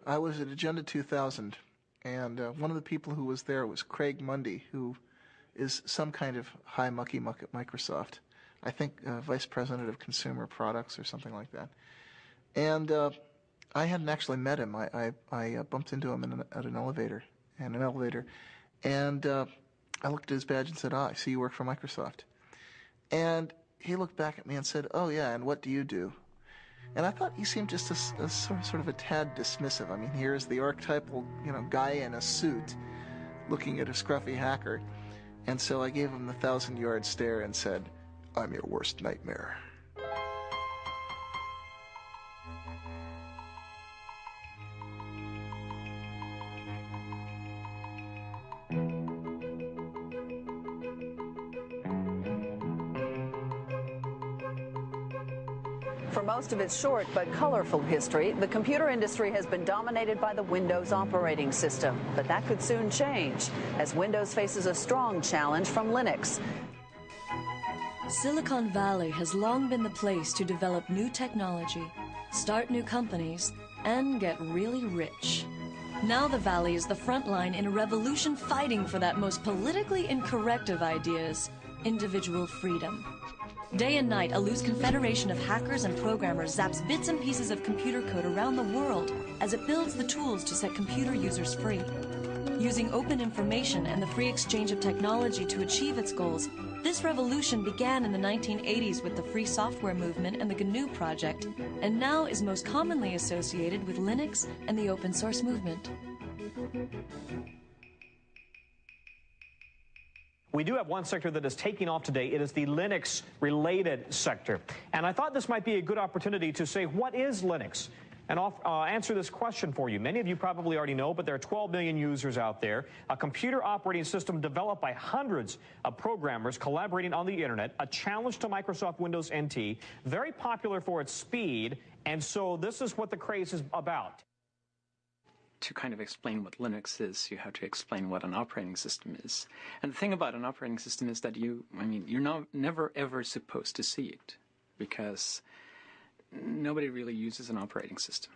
I was at Agenda 2000, and one of the people who was there was Craig Mundy, who is some kind of high mucky muck at Microsoft. I think Vice President of Consumer Products or something like that. And I hadn't actually met him. I bumped into him at an elevator, and I looked at his badge and said, I see you work for Microsoft. And he looked back at me and said, oh yeah, and what do you do? And I thought he seemed just a sort of a tad dismissive. I mean, here's the archetypal, guy in a suit looking at a scruffy hacker. And so I gave him the 1,000-yard stare and said, I'm your worst nightmare. For most of its short but colorful history, the computer industry has been dominated by the Windows operating system. But that could soon change, as Windows faces a strong challenge from Linux. Silicon Valley has long been the place to develop new technology, start new companies, and get really rich. Now the Valley is the front line in a revolution fighting for that most politically incorrect of ideas, individual freedom. Day and night, a loose confederation of hackers and programmers zaps bits and pieces of computer code around the world as it builds the tools to set computer users free. Using open information and the free exchange of technology to achieve its goals, this revolution began in the 1980s with the free software movement and the GNU project, and now is most commonly associated with Linux and the open source movement. We do have one sector that is taking off today. It is the Linux-related sector. And I thought this might be a good opportunity to say, what is Linux? And I'll answer this question for you. Many of you probably already know, but there are 12 million users out there. A computer operating system developed by hundreds of programmers collaborating on the internet, a challenge to Microsoft Windows NT, very popular for its speed, and so this is what the craze is about. To kind of explain what Linux is, you have to explain what an operating system is. And the thing about an operating system is that you're never ever supposed to see it, because nobody really uses an operating system.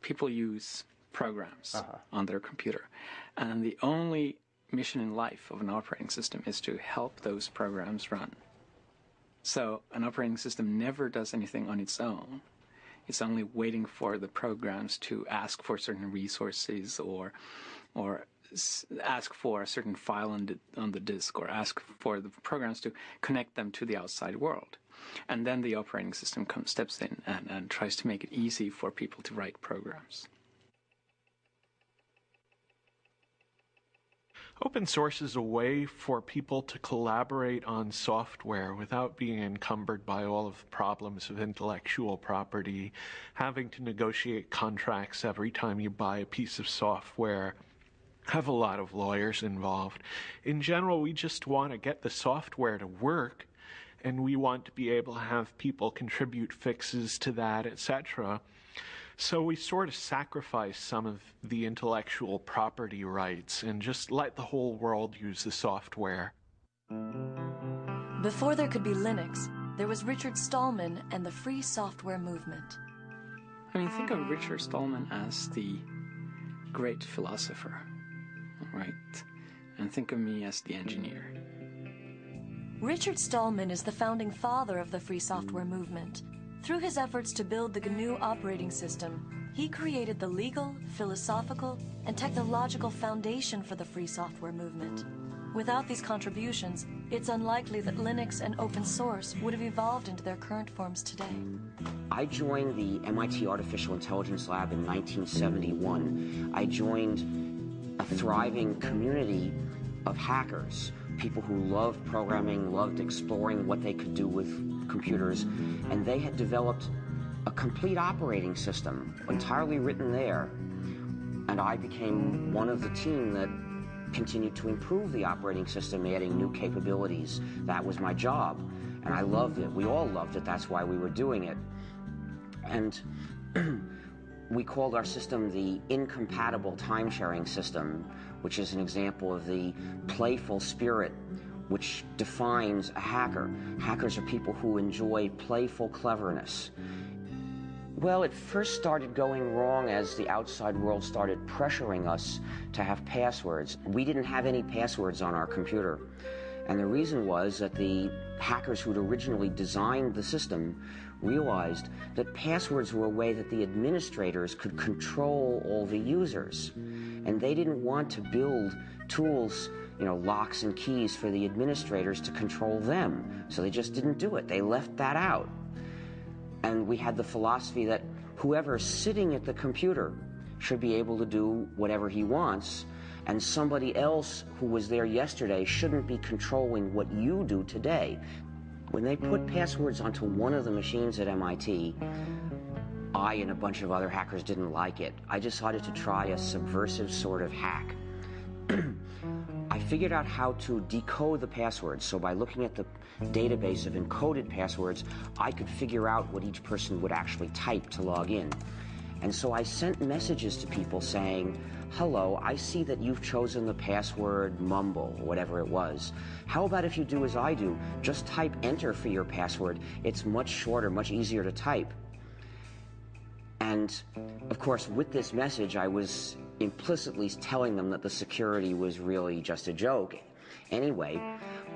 People use programs on their computer. And the only mission in life of an operating system is to help those programs run. So an operating system never does anything on its own. It's only waiting for the programs to ask for certain resources or ask for a certain file on the disk, or ask for the programs to connect them to the outside world. And then the operating system steps in and tries to make it easy for people to write programs. Open source is a way for people to collaborate on software without being encumbered by all of the problems of intellectual property, having to negotiate contracts every time you buy a piece of software, have a lot of lawyers involved. In general, we just want to get the software to work, and we want to be able to have people contribute fixes to that, etc. So we sort of sacrifice some of the intellectual property rights and just let the whole world use the software. Before there could be Linux, there was Richard Stallman and the free software movement. I mean, think of Richard Stallman as the great philosopher, right? And think of me as the engineer. Richard Stallman is the founding father of the free software movement. Through his efforts to build the GNU operating system, he created the legal, philosophical, and technological foundation for the free software movement. Without these contributions, it's unlikely that Linux and open source would have evolved into their current forms today. I joined the MIT Artificial Intelligence Lab in 1971. I joined a thriving community of hackers, people who loved programming, loved exploring what they could do with computers, and they had developed a complete operating system, entirely written there. And I became one of the team that continued to improve the operating system, adding new capabilities. That was my job, and I loved it. We all loved it. That's why we were doing it. And we called our system the incompatible time-sharing system, which is an example of the playful spirit which defines a hacker. Hackers are people who enjoy playful cleverness. Well, it first started going wrong as the outside world started pressuring us to have passwords. We didn't have any passwords on our computer. And the reason was that the hackers who'd originally designed the system realized that passwords were a way that the administrators could control all the users. And they didn't want to build tools, locks and keys for the administrators to control them. So they just didn't do it. They left that out. And we had the philosophy that whoever's sitting at the computer should be able to do whatever he wants, and somebody else who was there yesterday shouldn't be controlling what you do today. When they put passwords onto one of the machines at MIT, I and a bunch of other hackers didn't like it. I decided to try a subversive sort of hack. I figured out how to decode the passwords, so by looking at the database of encoded passwords, I could figure out what each person would actually type to log in. And so I sent messages to people saying, hello, I see that you've chosen the password mumble, or whatever it was. How about if you do as I do? Just type enter for your password. It's much shorter, much easier to type. And, of course, with this message, I was implicitly telling them that the security was really just a joke anyway.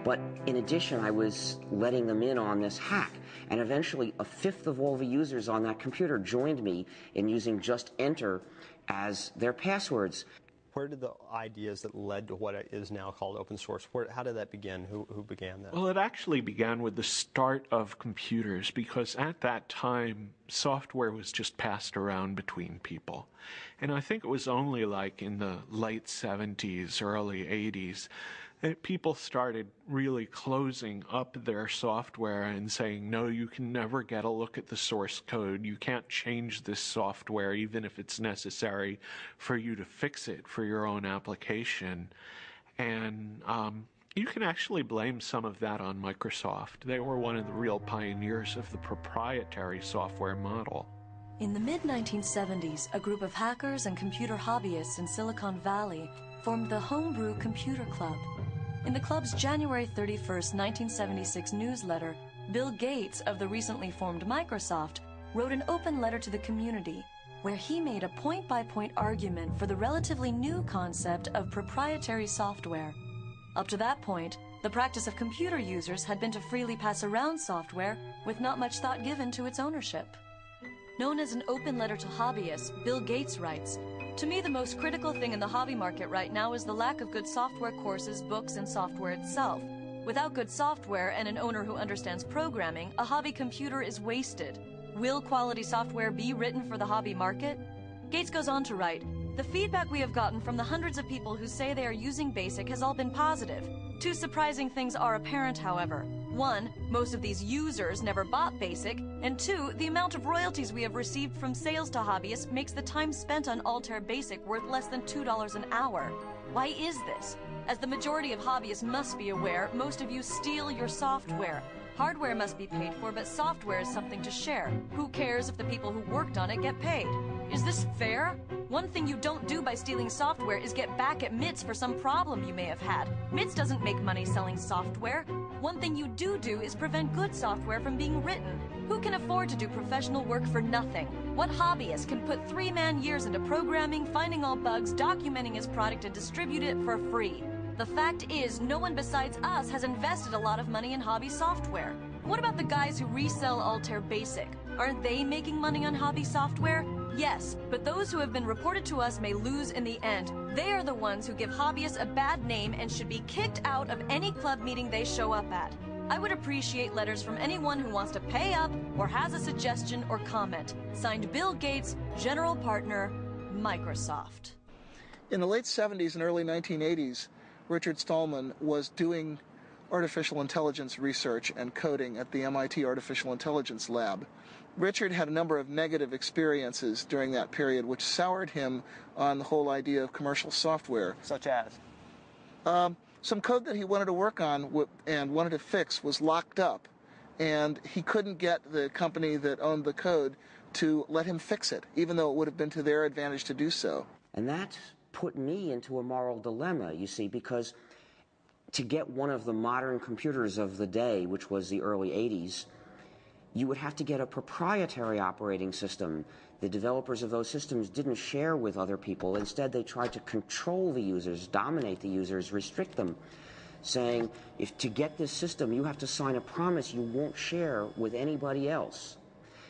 But in addition, I was letting them in on this hack. And eventually, a fifth of all the users on that computer joined me in using just enter as their passwords. Where did the ideas that led to what is now called open source, how did that begin? Who began that? Well, it actually began with the start of computers, because at that time, software was just passed around between people. And I think it was only like in the late 70s, early 80s, that people started really closing up their software and saying, no, you can never get a look at the source code. You can't change this software, even if it's necessary for you to fix it for your own application. And you can actually blame some of that on Microsoft. They were one of the real pioneers of the proprietary software model. In the mid-1970s, a group of hackers and computer hobbyists in Silicon Valley formed the Homebrew Computer Club. In the club's January 31st, 1976 newsletter, Bill Gates of the recently formed Microsoft wrote an open letter to the community where he made a point-by-point argument for the relatively new concept of proprietary software. Up to that point, the practice of computer users had been to freely pass around software with not much thought given to its ownership. Known as an open letter to hobbyists, Bill Gates writes, "To me, the most critical thing in the hobby market right now is the lack of good software courses, books, and software itself. Without good software and an owner who understands programming, a hobby computer is wasted. Will quality software be written for the hobby market?" Gates goes on to write, "The feedback we have gotten from the hundreds of people who say they are using BASIC has all been positive. Two surprising things are apparent, however. One, most of these users never bought BASIC, and two, the amount of royalties we have received from sales to hobbyists makes the time spent on Altair BASIC worth less than $2 an hour. Why is this? As the majority of hobbyists must be aware, most of you steal your software. Hardware must be paid for, but software is something to share. Who cares if the people who worked on it get paid? Is this fair? One thing you don't do by stealing software is get back at MITS for some problem you may have had. MITS doesn't make money selling software. One thing you do is prevent good software from being written. Who can afford to do professional work for nothing? What hobbyist can put 3-man years into programming, finding all bugs, documenting his product, and distribute it for free? The fact is, no one besides us has invested a lot of money in hobby software. What about the guys who resell Altair BASIC? Aren't they making money on hobby software? Yes, but those who have been reported to us may lose in the end. They are the ones who give hobbyists a bad name and should be kicked out of any club meeting they show up at. I would appreciate letters from anyone who wants to pay up or has a suggestion or comment. Signed, Bill Gates, General Partner, Microsoft." In the late 70s and early 1980s, Richard Stallman was doing artificial intelligence research and coding at the MIT Artificial Intelligence Lab. Richard had a number of negative experiences during that period which soured him on the whole idea of commercial software. Such as? Some code that he wanted to work on and wanted to fix was locked up, and he couldn't get the company that owned the code to let him fix it, even though it would have been to their advantage to do so. And that put me into a moral dilemma, you see, because to get one of the modern computers of the day, which was the early 80s, you would have to get a proprietary operating system. The developers of those systems didn't share with other people. Instead, they tried to control the users, dominate the users, restrict them, saying, if to get this system, you have to sign a promise you won't share with anybody else.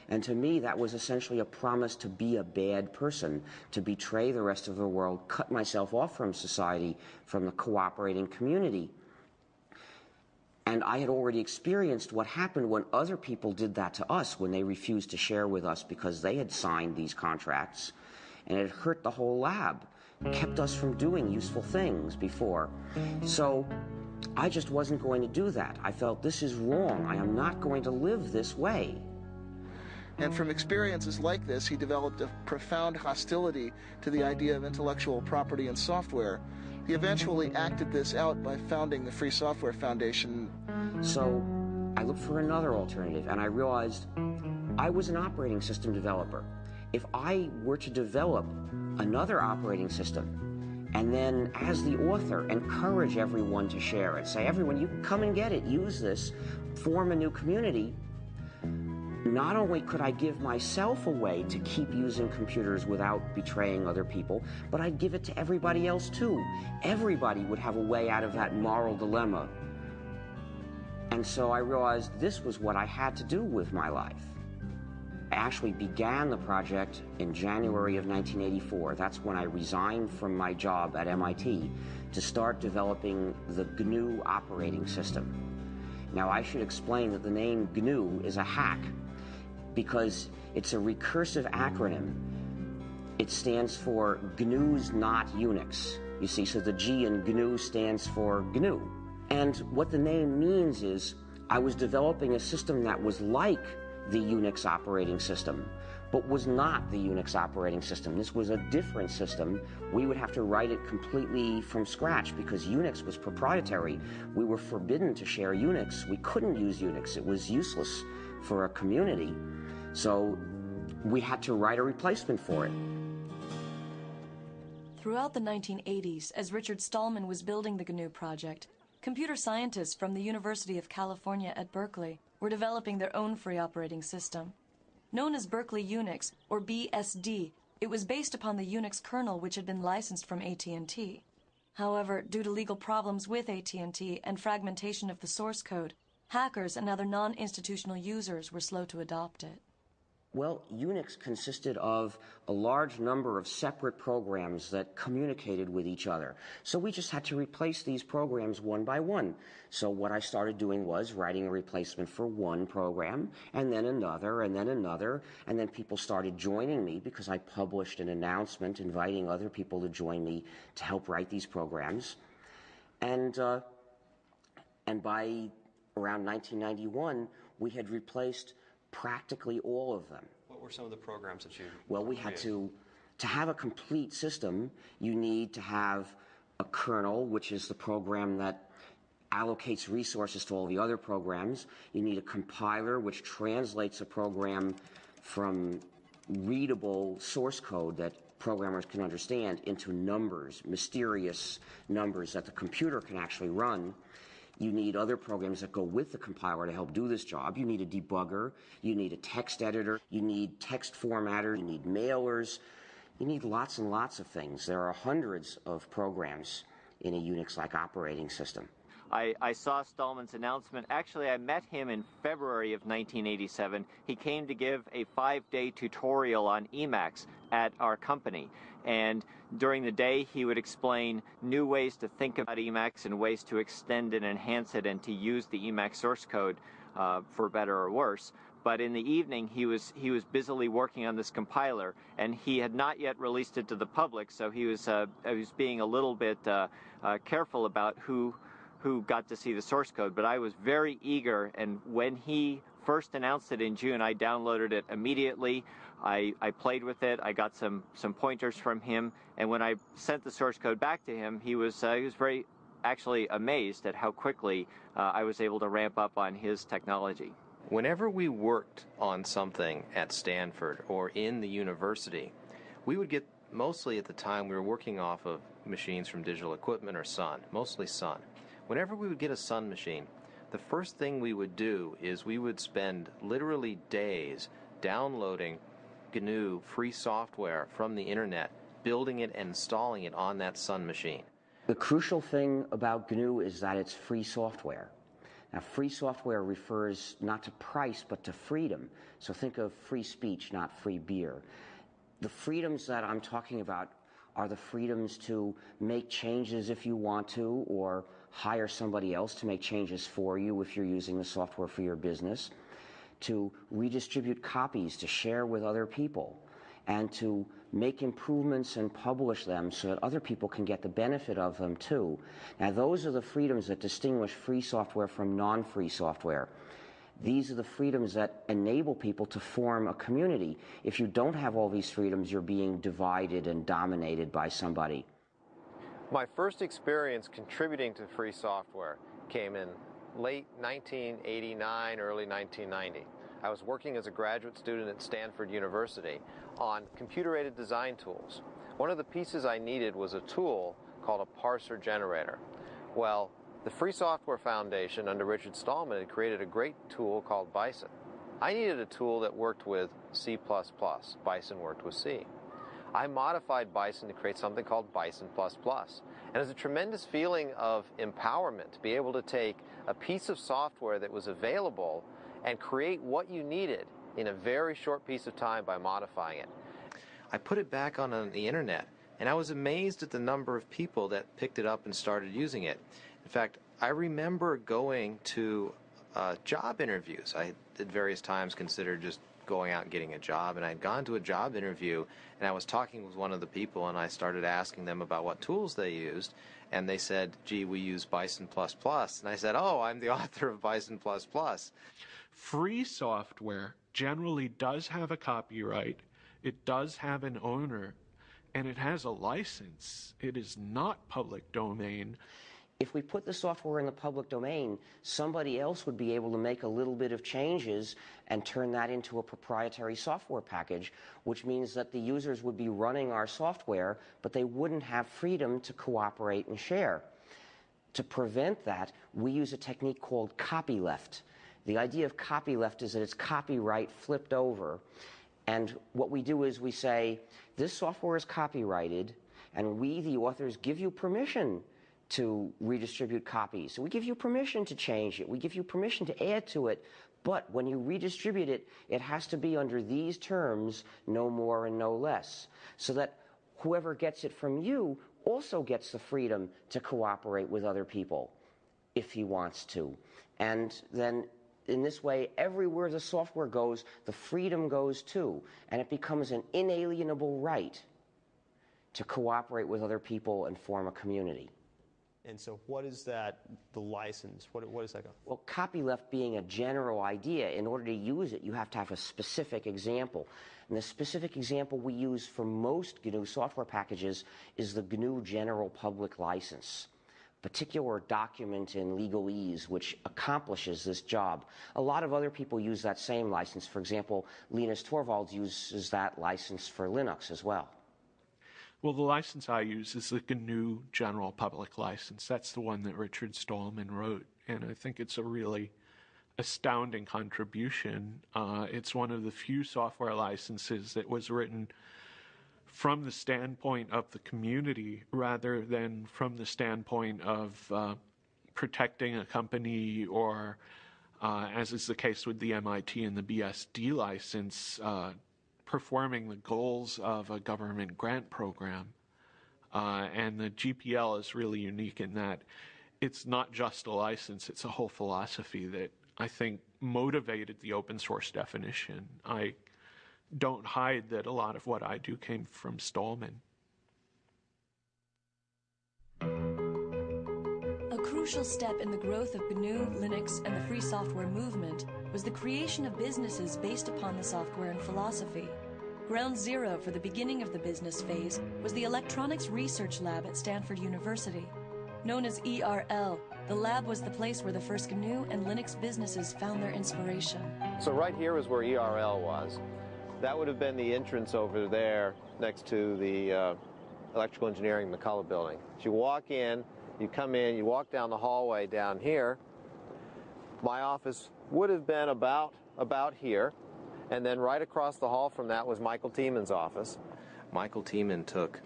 And to me, that was essentially a promise to be a bad person, to betray the rest of the world, cut myself off from society, from the cooperating community. And I had already experienced what happened when other people did that to us, when they refused to share with us because they had signed these contracts. And it hurt the whole lab, kept us from doing useful things before. So I just wasn't going to do that. I felt, this is wrong. I am not going to live this way. And from experiences like this, he developed a profound hostility to the idea of intellectual property in software. He eventually acted this out by founding the Free Software Foundation. So I looked for another alternative, and I realized I was an operating system developer. If I were to develop another operating system, and then as the author encourage everyone to share it, say, everyone, you come and get it, use this, form a new community, not only could I give myself a way to keep using computers without betraying other people, but I'd give it to everybody else too. Everybody would have a way out of that moral dilemma. And so I realized this was what I had to do with my life. I actually began the project in January of 1984. That's when I resigned from my job at MIT to start developing the GNU operating system. Now, I should explain that the name GNU is a hack, because it's a recursive acronym. It stands for GNU's not Unix. You see, so the G in GNU stands for GNU. And what the name means is I was developing a system that was like the Unix operating system, but was not the Unix operating system. This was a different system. We would have to write it completely from scratch because Unix was proprietary. We were forbidden to share Unix. We couldn't use Unix. It was useless for a community. So we had to write a replacement for it. Throughout the 1980s, as Richard Stallman was building the GNU project, computer scientists from the University of California at Berkeley were developing their own free operating system. Known as Berkeley Unix, or BSD, it was based upon the Unix kernel which had been licensed from AT&T. However, due to legal problems with AT&T and fragmentation of the source code, hackers and other non-institutional users were slow to adopt it. Well, Unix consisted of a large number of separate programs that communicated with each other. So we just had to replace these programs one by one. So what I started doing was writing a replacement for one program, and then another, and then another, and then people started joining me because I published an announcement inviting other people to join me to help write these programs. And by around 1991, we had replaced practically all of them. What were some of the programs that you Well, we had to have a complete system, you need to have a kernel, which is the program that allocates resources to all the other programs. You need a compiler, which translates a program from readable source code that programmers can understand into numbers, mysterious numbers that the computer can actually run. You need other programs that go with the compiler to help do this job. You need a debugger. You need a text editor. You need text formatter. You need mailers. You need lots and lots of things. There are hundreds of programs in a Unix-like operating system. I saw Stallman's announcement. Actually, I met him in February of 1987. He came to give a 5-day tutorial on Emacs at our company. And during the day, he would explain new ways to think about Emacs and ways to extend and enhance it and to use the Emacs source code for better or worse. But in the evening, he was busily working on this compiler, and he had not yet released it to the public, so he was being a little bit careful about who got to see the source code. But I was very eager, and when he first announced it in June, I downloaded it immediately. I played with it. I got some pointers from him, and when I sent the source code back to him, he was very actually amazed at how quickly I was able to ramp up on his technology. Whenever we worked on something at Stanford or in the university, we would get, mostly at the time we were working off of machines from Digital Equipment or Sun, mostly Sun. Whenever we would get a Sun machine, the first thing we would do is we would spend literally days downloading GNU free software from the internet, building it and installing it on that Sun machine. The crucial thing about GNU is that it's free software. Now, free software refers not to price, but to freedom. So think of free speech, not free beer. The freedoms that I'm talking about are the freedoms to make changes if you want to, or hire somebody else to make changes for you if you're using the software for your business, to redistribute copies, to share with other people, and to make improvements and publish them so that other people can get the benefit of them too. Now, those are the freedoms that distinguish free software from non-free software. These are the freedoms that enable people to form a community. If you don't have all these freedoms, you're being divided and dominated by somebody. My first experience contributing to free software came in late 1989, early 1990. I was working as a graduate student at Stanford University on computer-aided design tools. One of the pieces I needed was a tool called a parser generator. Well, the Free Software Foundation under Richard Stallman had created a great tool called Bison. I needed a tool that worked with C++. Bison worked with C. I modified Bison to create something called Bison++. And it was a tremendous feeling of empowerment to be able to take a piece of software that was available and create what you needed in a very short piece of time by modifying it. I put it back on the internet, and I was amazed at the number of people that picked it up and started using it. In fact, I remember going to job interviews. I at various times considered just going out and getting a job, and I'd gone to a job interview, and I was talking with one of the people, and I started asking them about what tools they used, and they said, gee, we use Bison++. And I said, oh, I'm the author of Bison++. Free software generally does have a copyright, it does have an owner, and it has a license. It is not public domain. If we put the software in the public domain, somebody else would be able to make a little bit of changes and turn that into a proprietary software package, which means that the users would be running our software, but they wouldn't have freedom to cooperate and share. To prevent that, we use a technique called copyleft. The idea of copyleft is that it's copyright flipped over. And what we do is we say, this software is copyrighted, and we, the authors, give you permission to redistribute copies. So we give you permission to change it. We give you permission to add to it. But when you redistribute it, it has to be under these terms, no more and no less, so that whoever gets it from you also gets the freedom to cooperate with other people if he wants to. And then in this way, everywhere the software goes, the freedom goes too, and it becomes an inalienable right to cooperate with other people and form a community. And so what is that, the license? What does that go? Well, copyleft being a general idea, in order to use it, you have to have a specific example. And the specific example we use for most GNU software packages is the GNU General Public License, a particular document in legalese which accomplishes this job. A lot of other people use that same license. For example, Linus Torvalds uses that license for Linux as well. Well, the license I use is the GNU General Public License. That's the one that Richard Stallman wrote, and I think it's a really astounding contribution. It's one of the few software licenses that was written from the standpoint of the community rather than from the standpoint of protecting a company or, as is the case with the MIT and the BSD license, performing the goals of a government grant program. And the GPL is really unique in that it's not just a license, it's a whole philosophy that I think motivated the open source definition. I don't hide that a lot of what I do came from Stallman. A crucial step in the growth of GNU, Linux, and the free software movement was the creation of businesses based upon the software and philosophy. Ground zero for the beginning of the business phase was the Electronics Research Lab at Stanford University. Known as ERL, the lab was the place where the first GNU and Linux businesses found their inspiration. So right here is where ERL was. That would have been the entrance over there next to the Electrical Engineering McCullough building. As you walk in, you come in, you walk down the hallway down here, My office would have been about here, and then right across the hall from that was Michael Tieman's office. Michael Tieman took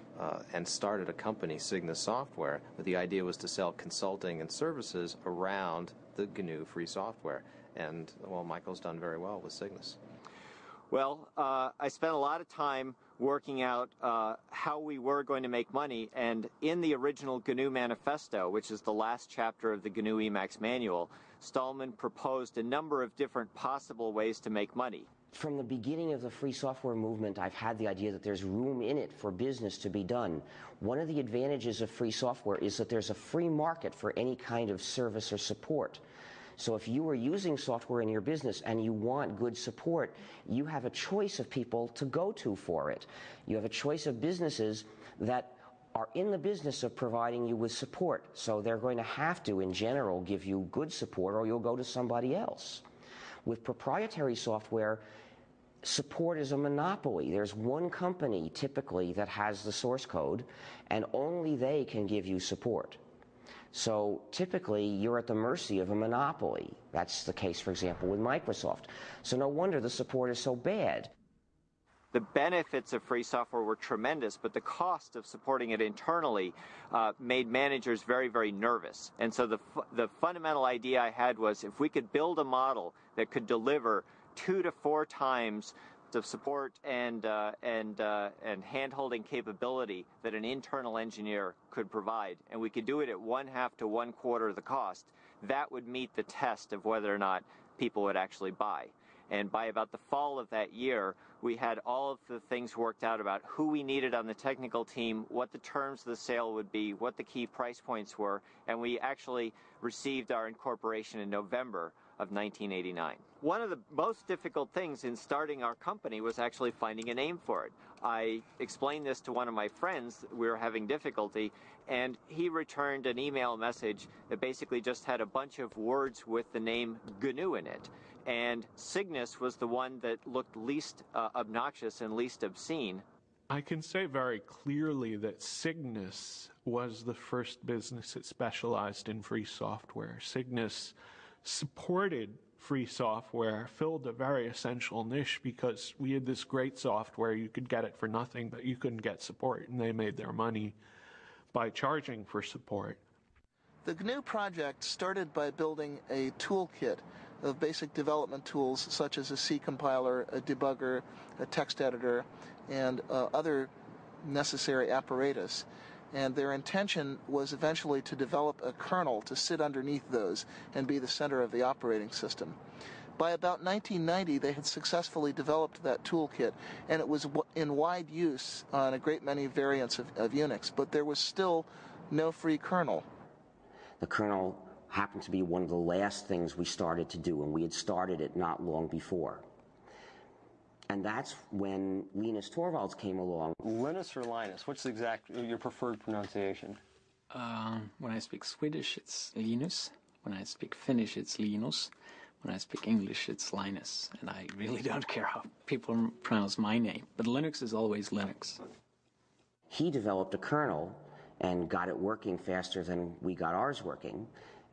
and started a company, Cygnus Software, but the idea was to sell consulting and services around the GNU free software. And, well, Michael's done very well with Cygnus. Well, I spent a lot of time working out how we were going to make money, and in the original GNU Manifesto, which is the last chapter of the GNU Emacs manual, Stallman proposed a number of different possible ways to make money. From the beginning of the free software movement, I've had the idea that there's room in it for business to be done. One of the advantages of free software is that there's a free market for any kind of service or support. So if you are using software in your business and you want good support, you have a choice of people to go to for it. You have a choice of businesses that are in the business of providing you with support. So they're going to have to, in general, give you good support, or you'll go to somebody else. With proprietary software, support is a monopoly. There's one company, typically, that has the source code, and only they can give you support. So typically, you're at the mercy of a monopoly. That's the case, for example, with Microsoft. So no wonder the support is so bad. The benefits of free software were tremendous, but the cost of supporting it internally made managers very, very nervous. And so the fundamental idea I had was, if we could build a model that could deliver 2 to 4 times the support and hand-holding capability that an internal engineer could provide, and we could do it at 1/2 to 1/4 of the cost, that would meet the test of whether or not people would actually buy. And by about the fall of that year, we had all of the things worked out about who we needed on the technical team, what the terms of the sale would be, what the key price points were, and we actually received our incorporation in November of 1989. One of the most difficult things in starting our company was actually finding a name for it. I explained this to one of my friends. We were having difficulty, and he returned an email message that basically just had a bunch of words with the name GNU in it. And Cygnus was the one that looked least obnoxious and least obscene. I can say very clearly that Cygnus was the first business that specialized in free software. Cygnus supported free software, filled a very essential niche because we had this great software. You could get it for nothing, but you couldn't get support, and they made their money by charging for support. The GNU project started by building a toolkit of basic development tools such as a C compiler, a debugger, a text editor, and other necessary apparatus. And their intention was eventually to develop a kernel to sit underneath those and be the center of the operating system. By about 1990, they had successfully developed that toolkit, and it was in wide use on a great many variants of Unix, but there was still no free kernel. The kernel happened to be one of the last things we started to do, and we had started it not long before. And that's when Linus Torvalds came along. Linus or Linus? What's your preferred pronunciation? When I speak Swedish, it's Linus. When I speak Finnish, it's Linus. When I speak English, it's Linus. And I really don't care how people pronounce my name. But Linux is always Linux. He developed a kernel and got it working faster than we got ours working,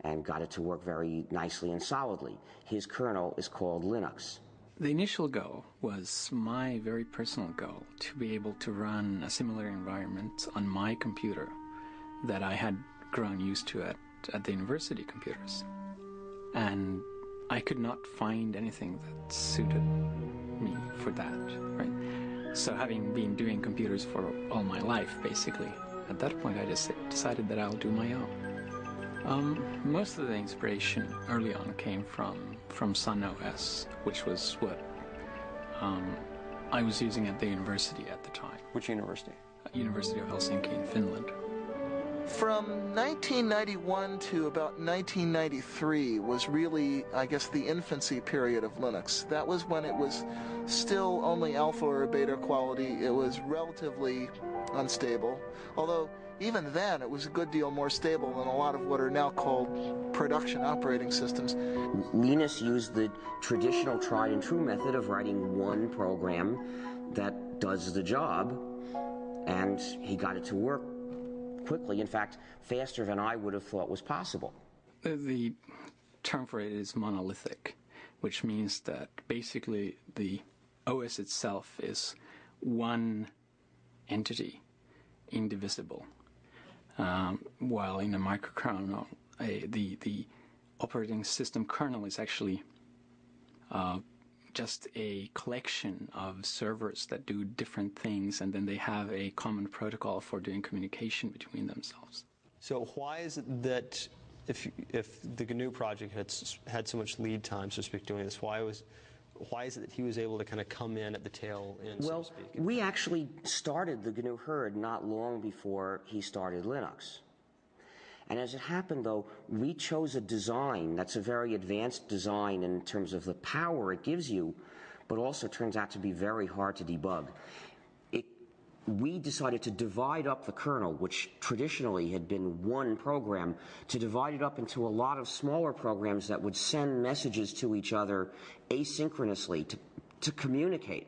and got it to work very nicely and solidly. His kernel is called Linux. The initial goal was my very personal goal, to be able to run a similar environment on my computer that I had grown used to at the university computers. And I could not find anything that suited me for that, right? So having been doing computers for all my life, basically, at that point I just decided that I'll do my own. Most of the inspiration early on came from Sun OS, which was what I was using at the university at the time. Which university? University of Helsinki in Finland. From 1991 to about 1993 was really, I guess, the infancy period of Linux. That was when it was still only alpha or beta quality. It was relatively unstable, although even then it was a good deal more stable than a lot of what are now called production operating systems. Linus used the traditional tried and true method of writing one program that does the job, and he got it to work quickly, in fact, faster than I would have thought was possible. The term for it is monolithic, which means that basically the OS itself is one entity, indivisible, while in a microkernel, the operating system kernel is actually just a collection of servers that do different things, and then they have a common protocol for doing communication between themselves. So why is it that if the GNU project had so much lead time, so to speak, doing this, why is it that he was able to kind of come in at the tail end, well, so to speak? We actually started the GNU herd not long before he started Linux. And as it happened, though, we chose a design that's a very advanced design in terms of the power it gives you, but also turns out to be very hard to debug. We decided to divide up the kernel, which traditionally had been one program, to divide it up into a lot of smaller programs that would send messages to each other asynchronously to communicate.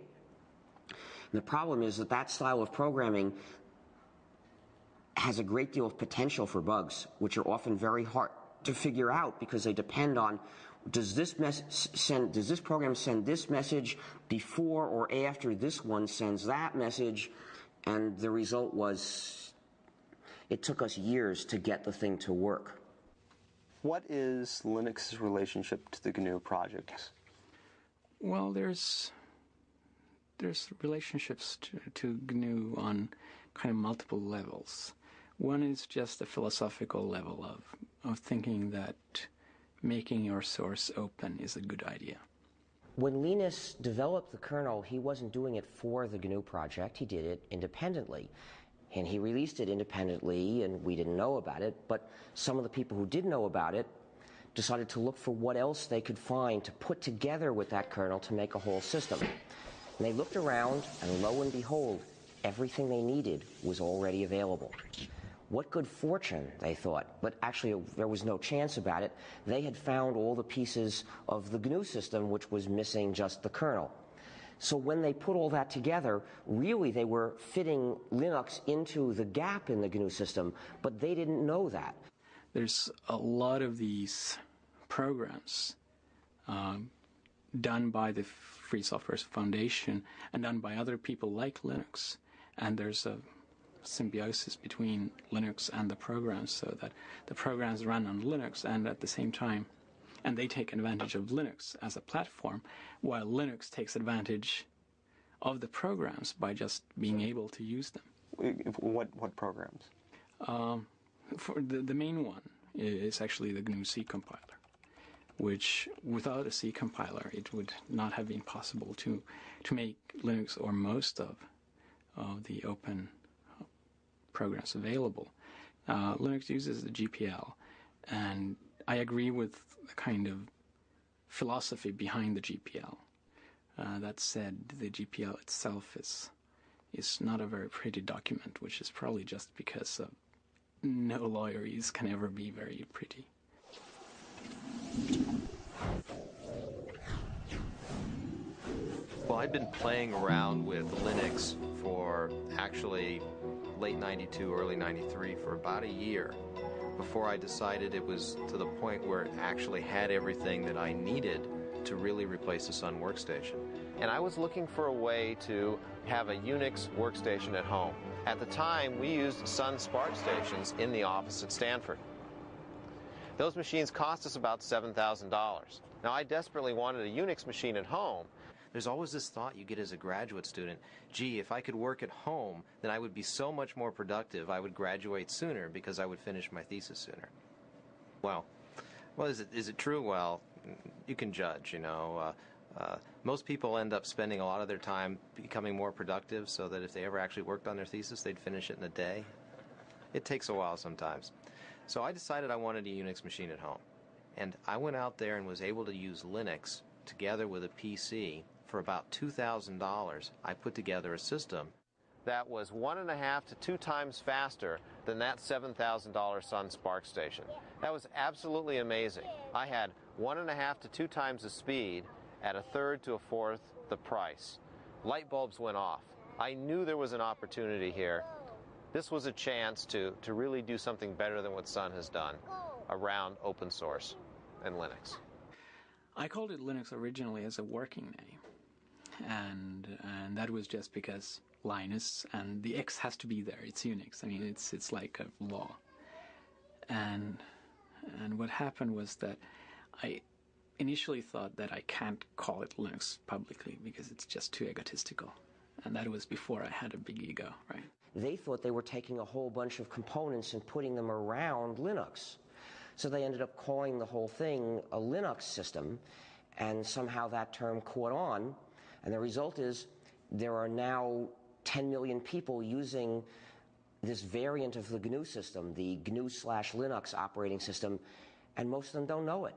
And the problem is that style of programming has a great deal of potential for bugs, which are often very hard to figure out because they depend on does this program send this message before or after this one sends that message. And the result was, it took us years to get the thing to work. What is Linux's relationship to the GNU project? Well, there's relationships to GNU on kind of multiple levels. One is just the philosophical level of thinking that making your source open is a good idea. When Linus developed the kernel, he wasn't doing it for the GNU project. He did it independently. And he released it independently, and we didn't know about it. But some of the people who did know about it decided to look for what else they could find to put together with that kernel to make a whole system. And they looked around, and lo and behold, everything they needed was already available. What good fortune, they thought, but actually there was no chance about it. They had found all the pieces of the GNU system, which was missing just the kernel. So when they put all that together, really they were fitting Linux into the gap in the GNU system, but they didn't know that. There's a lot of these programs done by the Free Software Foundation and done by other people like Linux, and there's a symbiosis between Linux and the programs, so that the programs run on Linux and at the same time, and they take advantage of Linux as a platform, while Linux takes advantage of the programs by just being able to use them. What programs? For the main one is actually the GNU C compiler, which without a C compiler it would not have been possible to make Linux or most of the open programs available. Linux uses the GPL, and I agree with the kind of philosophy behind the GPL. That said, the GPL itself is not a very pretty document, which is probably just because no lawyers can ever be very pretty. Well, I'd been playing around with Linux for actually late 92, early 93 for about a year before I decided it was to the point where it actually had everything that I needed to really replace the Sun workstation. And I was looking for a way to have a Unix workstation at home. At the time, we used Sun Spark stations in the office at Stanford. Those machines cost us about $7,000. Now, I desperately wanted a Unix machine at home. There's always this thought you get as a graduate student, gee, if I could work at home, then I would be so much more productive. I would graduate sooner because I would finish my thesis sooner. Well, is it true? Well, you can judge, you know. Most people end up spending a lot of their time becoming more productive so that if they ever actually worked on their thesis, they'd finish it in a day. It takes a while sometimes. So I decided I wanted a Unix machine at home. And I went out there and was able to use Linux together with a PC. For about $2,000, I put together a system that was 1.5 to 2 times faster than that $7,000 Sun Spark station. That was absolutely amazing. I had 1.5 to 2 times the speed at 1/3 to 1/4 the price. Light bulbs went off. I knew there was an opportunity here. This was a chance to really do something better than what Sun has done around open source. and Linux? I called it Linux originally as a working name, and that was just because Linus, and the X has to be there. It's Unix. I mean, it's like a law. And what happened was that I initially thought that I can't call it Linux publicly because it's just too egotistical. And that was before I had a big ego, right? They thought they were taking a whole bunch of components and putting them around Linux. So they ended up calling the whole thing a Linux system, and somehow that term caught on, and the result is there are now 10 million people using this variant of the GNU system, the GNU/Linux operating system, and most of them don't know it.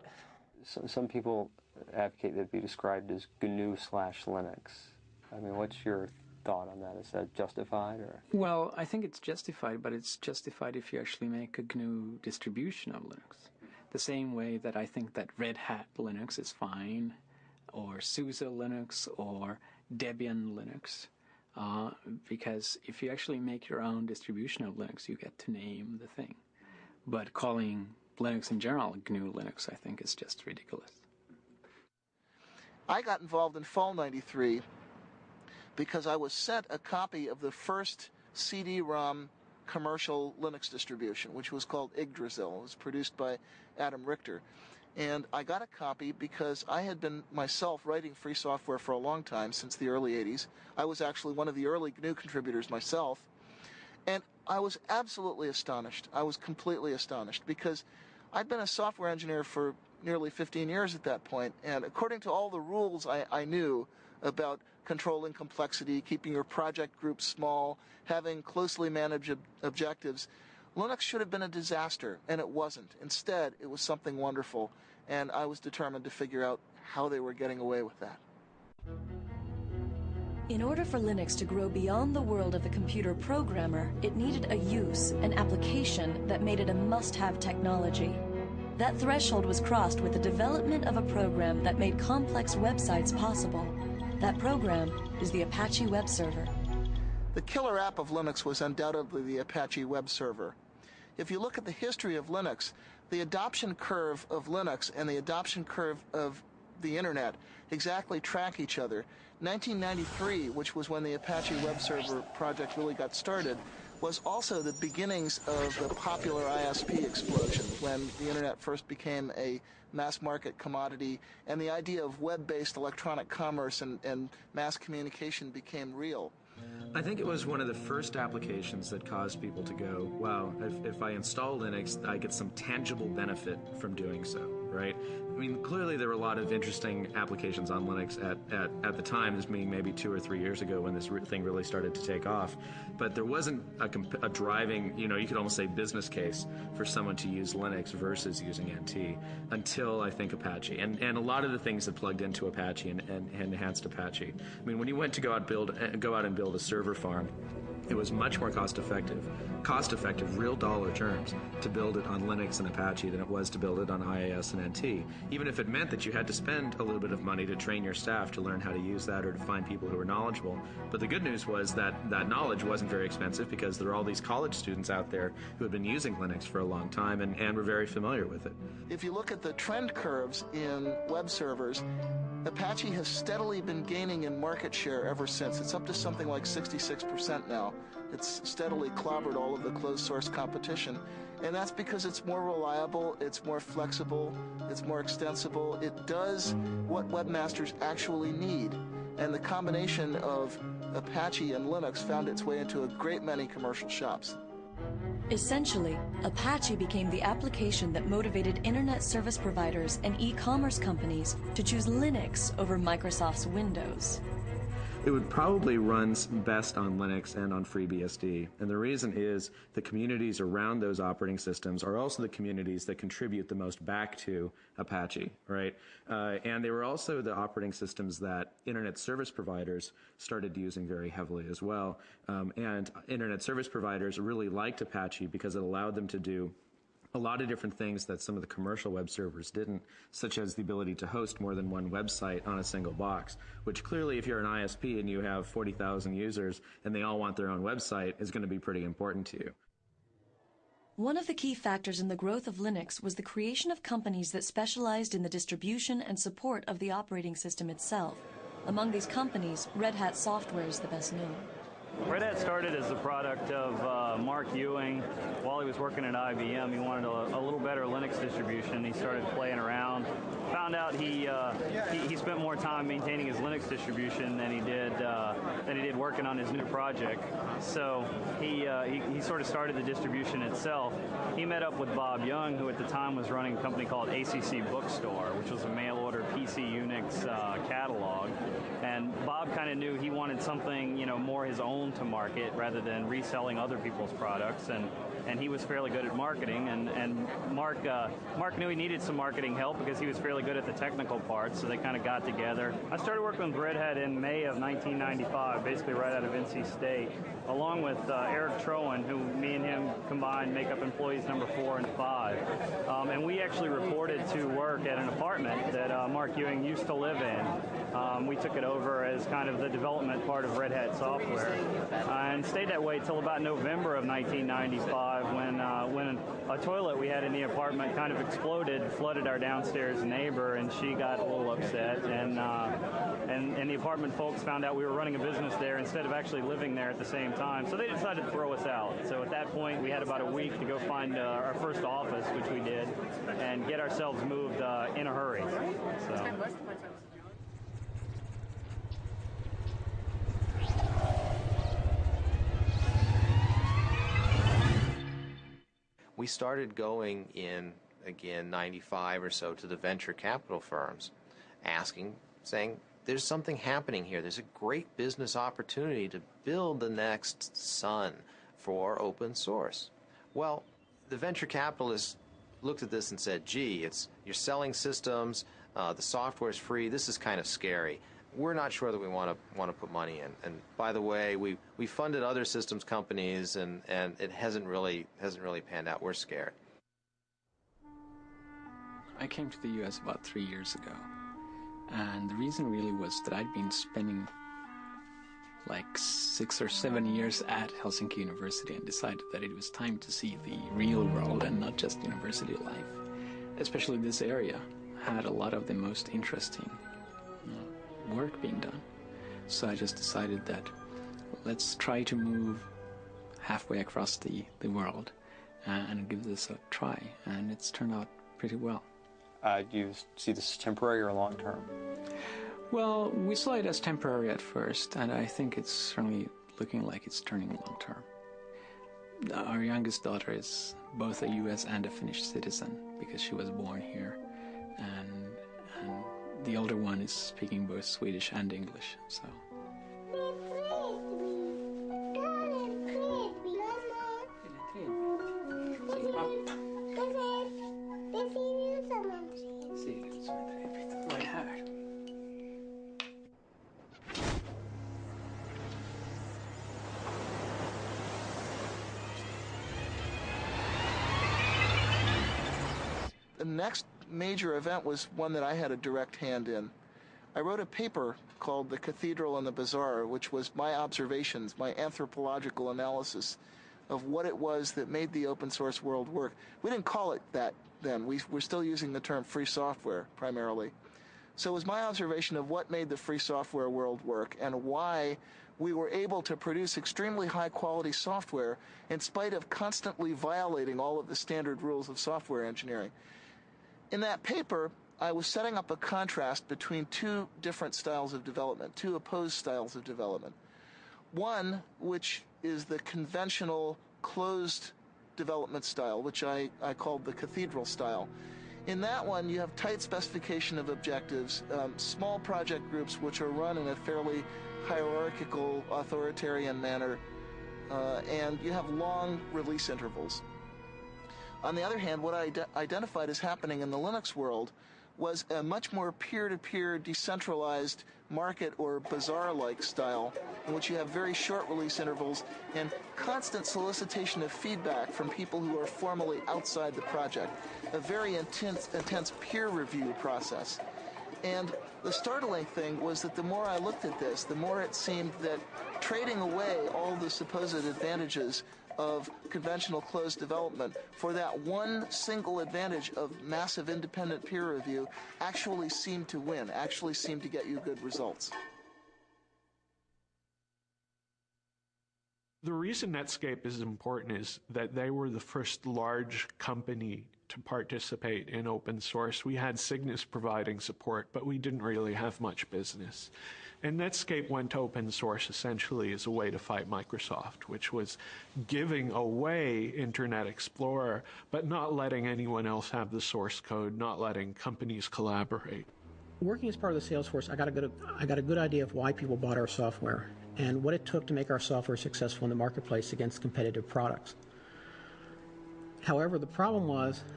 Some people advocate that it be described as GNU/Linux. I mean, what's your thought on that? Is that justified, or? Well, I think it's justified, but it's justified if you actually make a GNU distribution of Linux. The same way that I think that Red Hat Linux is fine, or SUSE Linux, or Debian Linux, because if you actually make your own distribution of Linux, you get to name the thing. But calling Linux in general GNU Linux, I think, is just ridiculous. I got involved in Fall '93 because I was sent a copy of the first CD-ROM commercial Linux distribution, which was called Yggdrasil. It was produced by Adam Richter. And I got a copy because I had been myself writing free software for a long time, since the early 80s. I was actually one of the early GNU contributors myself. And I was absolutely astonished. I was completely astonished because I'd been a software engineer for nearly 15 years at that point, and according to all the rules I knew about controlling complexity, keeping your project groups small, having closely managed objectives, Linux should have been a disaster, and it wasn't. Instead, it was something wonderful, and I was determined to figure out how they were getting away with that. In order for Linux to grow beyond the world of the computer programmer, it needed a use, an application that made it a must-have technology. That threshold was crossed with the development of a program that made complex websites possible. That program is the Apache web server. The killer app of Linux was undoubtedly the Apache web server. If you look at the history of Linux, the adoption curve of Linux and the adoption curve of the Internet exactly track each other. 1993, which was when the Apache web server project really got started, was also the beginnings of the popular ISP explosion, when the Internet first became a mass-market commodity, and the idea of web-based electronic commerce and mass communication became real. I think it was one of the first applications that caused people to go, wow, if I install Linux, I get some tangible benefit from doing so, right? I mean, clearly there were a lot of interesting applications on Linux at the time, this being maybe 2 or 3 years ago when this thing really started to take off. But there wasn't a driving, you could almost say business case for someone to use Linux versus using NT until, I think, Apache. And a lot of the things that plugged into Apache and enhanced Apache. I mean, when you went to go out and build a server farm, it was much more cost-effective, real dollar terms, to build it on Linux and Apache than it was to build it on IIS and NT, even if it meant that you had to spend a little bit of money to train your staff to learn how to use that or to find people who were knowledgeable. But the good news was that that knowledge wasn't very expensive because there are all these college students out there who had been using Linux for a long time and were very familiar with it. If you look at the trend curves in web servers, Apache has steadily been gaining in market share ever since. It's up to something like 66% now. It's steadily clobbered all of the closed source competition. And that's because it's more reliable, it's more flexible, it's more extensible. It does what webmasters actually need. And the combination of Apache and Linux found its way into a great many commercial shops. Essentially, Apache became the application that motivated internet service providers and e-commerce companies to choose Linux over Microsoft's Windows. It would probably run best on Linux and on FreeBSD. And the reason is the communities around those operating systems are also the communities that contribute the most back to Apache, right? And they were also the operating systems that internet service providers started using very heavily as well. And internet service providers really liked Apache because it allowed them to do a lot of different things that some of the commercial web servers didn't, such as the ability to host more than one website on a single box, which clearly if you're an ISP and you have 40,000 users and they all want their own website is going to be pretty important to you. One of the key factors in the growth of Linux was the creation of companies that specialized in the distribution and support of the operating system itself. Among these companies, Red Hat Software is the best known. Red Hat started as the product of Mark Ewing. While he was working at IBM, he wanted a little better Linux distribution. He started playing around, found out he spent more time maintaining his Linux distribution than he did working on his new project. So he sort of started the distribution itself. He met up with Bob Young, who at the time was running a company called ACC Bookstore, which was a mail-order PC Unix catalog. And Bob kind of knew he wanted something, more his own to market rather than reselling other people's products, and he was fairly good at marketing, and Mark knew he needed some marketing help because he was fairly good at the technical parts, so they kind of got together. I started working with Red Hat in May of 1995, basically right out of NC State, along with Eric Trowan, who me and him combined make up employees number 4 and 5. And we actually reported to work at an apartment that Mark Ewing used to live in. We took it over as kind of the development part of Red Hat Software, and stayed that way till about November of 1995 when a toilet we had in the apartment kind of exploded, flooded our downstairs neighbor, and she got a little upset, and the apartment folks found out we were running a business there instead of actually living there at the same time, so they decided to throw us out. So at that point we had about a week to go find our first office, which we did, and get ourselves moved in a hurry. So. We started going in, again, 95 or so to the venture capital firms, saying, there's something happening here. There's a great business opportunity to build the next Sun for open source. Well, the venture capitalists looked at this and said, gee, you're selling systems, the software's free, this is kind of scary. We're not sure that we want to put money in. And by the way, we funded other systems companies, and it hasn't really panned out. We're scared. I came to the U.S. about 3 years ago, and the reason really was that I'd been spending like 6 or 7 years at Helsinki University and decided that it was time to see the real world and not just university life. Especially this area had a lot of the most interesting work being done. So I just decided that let's try to move halfway across the world and give this a try, and it's turned out pretty well. Do you see this as temporary or long-term? Well, we saw it as temporary at first, and I think it's certainly looking like it's turning long-term. Our youngest daughter is both a U.S. and a Finnish citizen because she was born here, and the older one is speaking both Swedish and English, so. The next major event was one that I had a direct hand in. I wrote a paper called The Cathedral and the Bazaar, which was my observations, my anthropological analysis of what it was that made the open source world work. We didn't call it that then. We're still using the term free software primarily. So it was my observation of what made the free software world work and why we were able to produce extremely high quality software in spite of constantly violating all of the standard rules of software engineering. In that paper, I was setting up a contrast between two different styles of development, two opposed styles of development. One, which is the conventional closed development style, which I called the cathedral style. In that one, you have tight specification of objectives, small project groups which are run in a fairly hierarchical, authoritarian manner, and you have long release intervals. On the other hand, what I identified as happening in the Linux world was a much more peer-to-peer, decentralized market or bazaar-like style in which you have very short release intervals and constant solicitation of feedback from people who are formally outside the project, a very intense peer review process. And the startling thing was that the more I looked at this, the more it seemed that trading away all the supposed advantages of conventional closed development for that one single advantage of massive independent peer review actually seem to win, actually seem to get you good results. The reason Netscape is important is that they were the first large company to participate in open source. We had Cygnus providing support, but we didn't really have much business. And Netscape went to open source essentially as a way to fight Microsoft, which was giving away Internet Explorer, but not letting anyone else have the source code, not letting companies collaborate. Working as part of the sales force, I got a good idea of why people bought our software and what it took to make our software successful in the marketplace against competitive products. However, the problem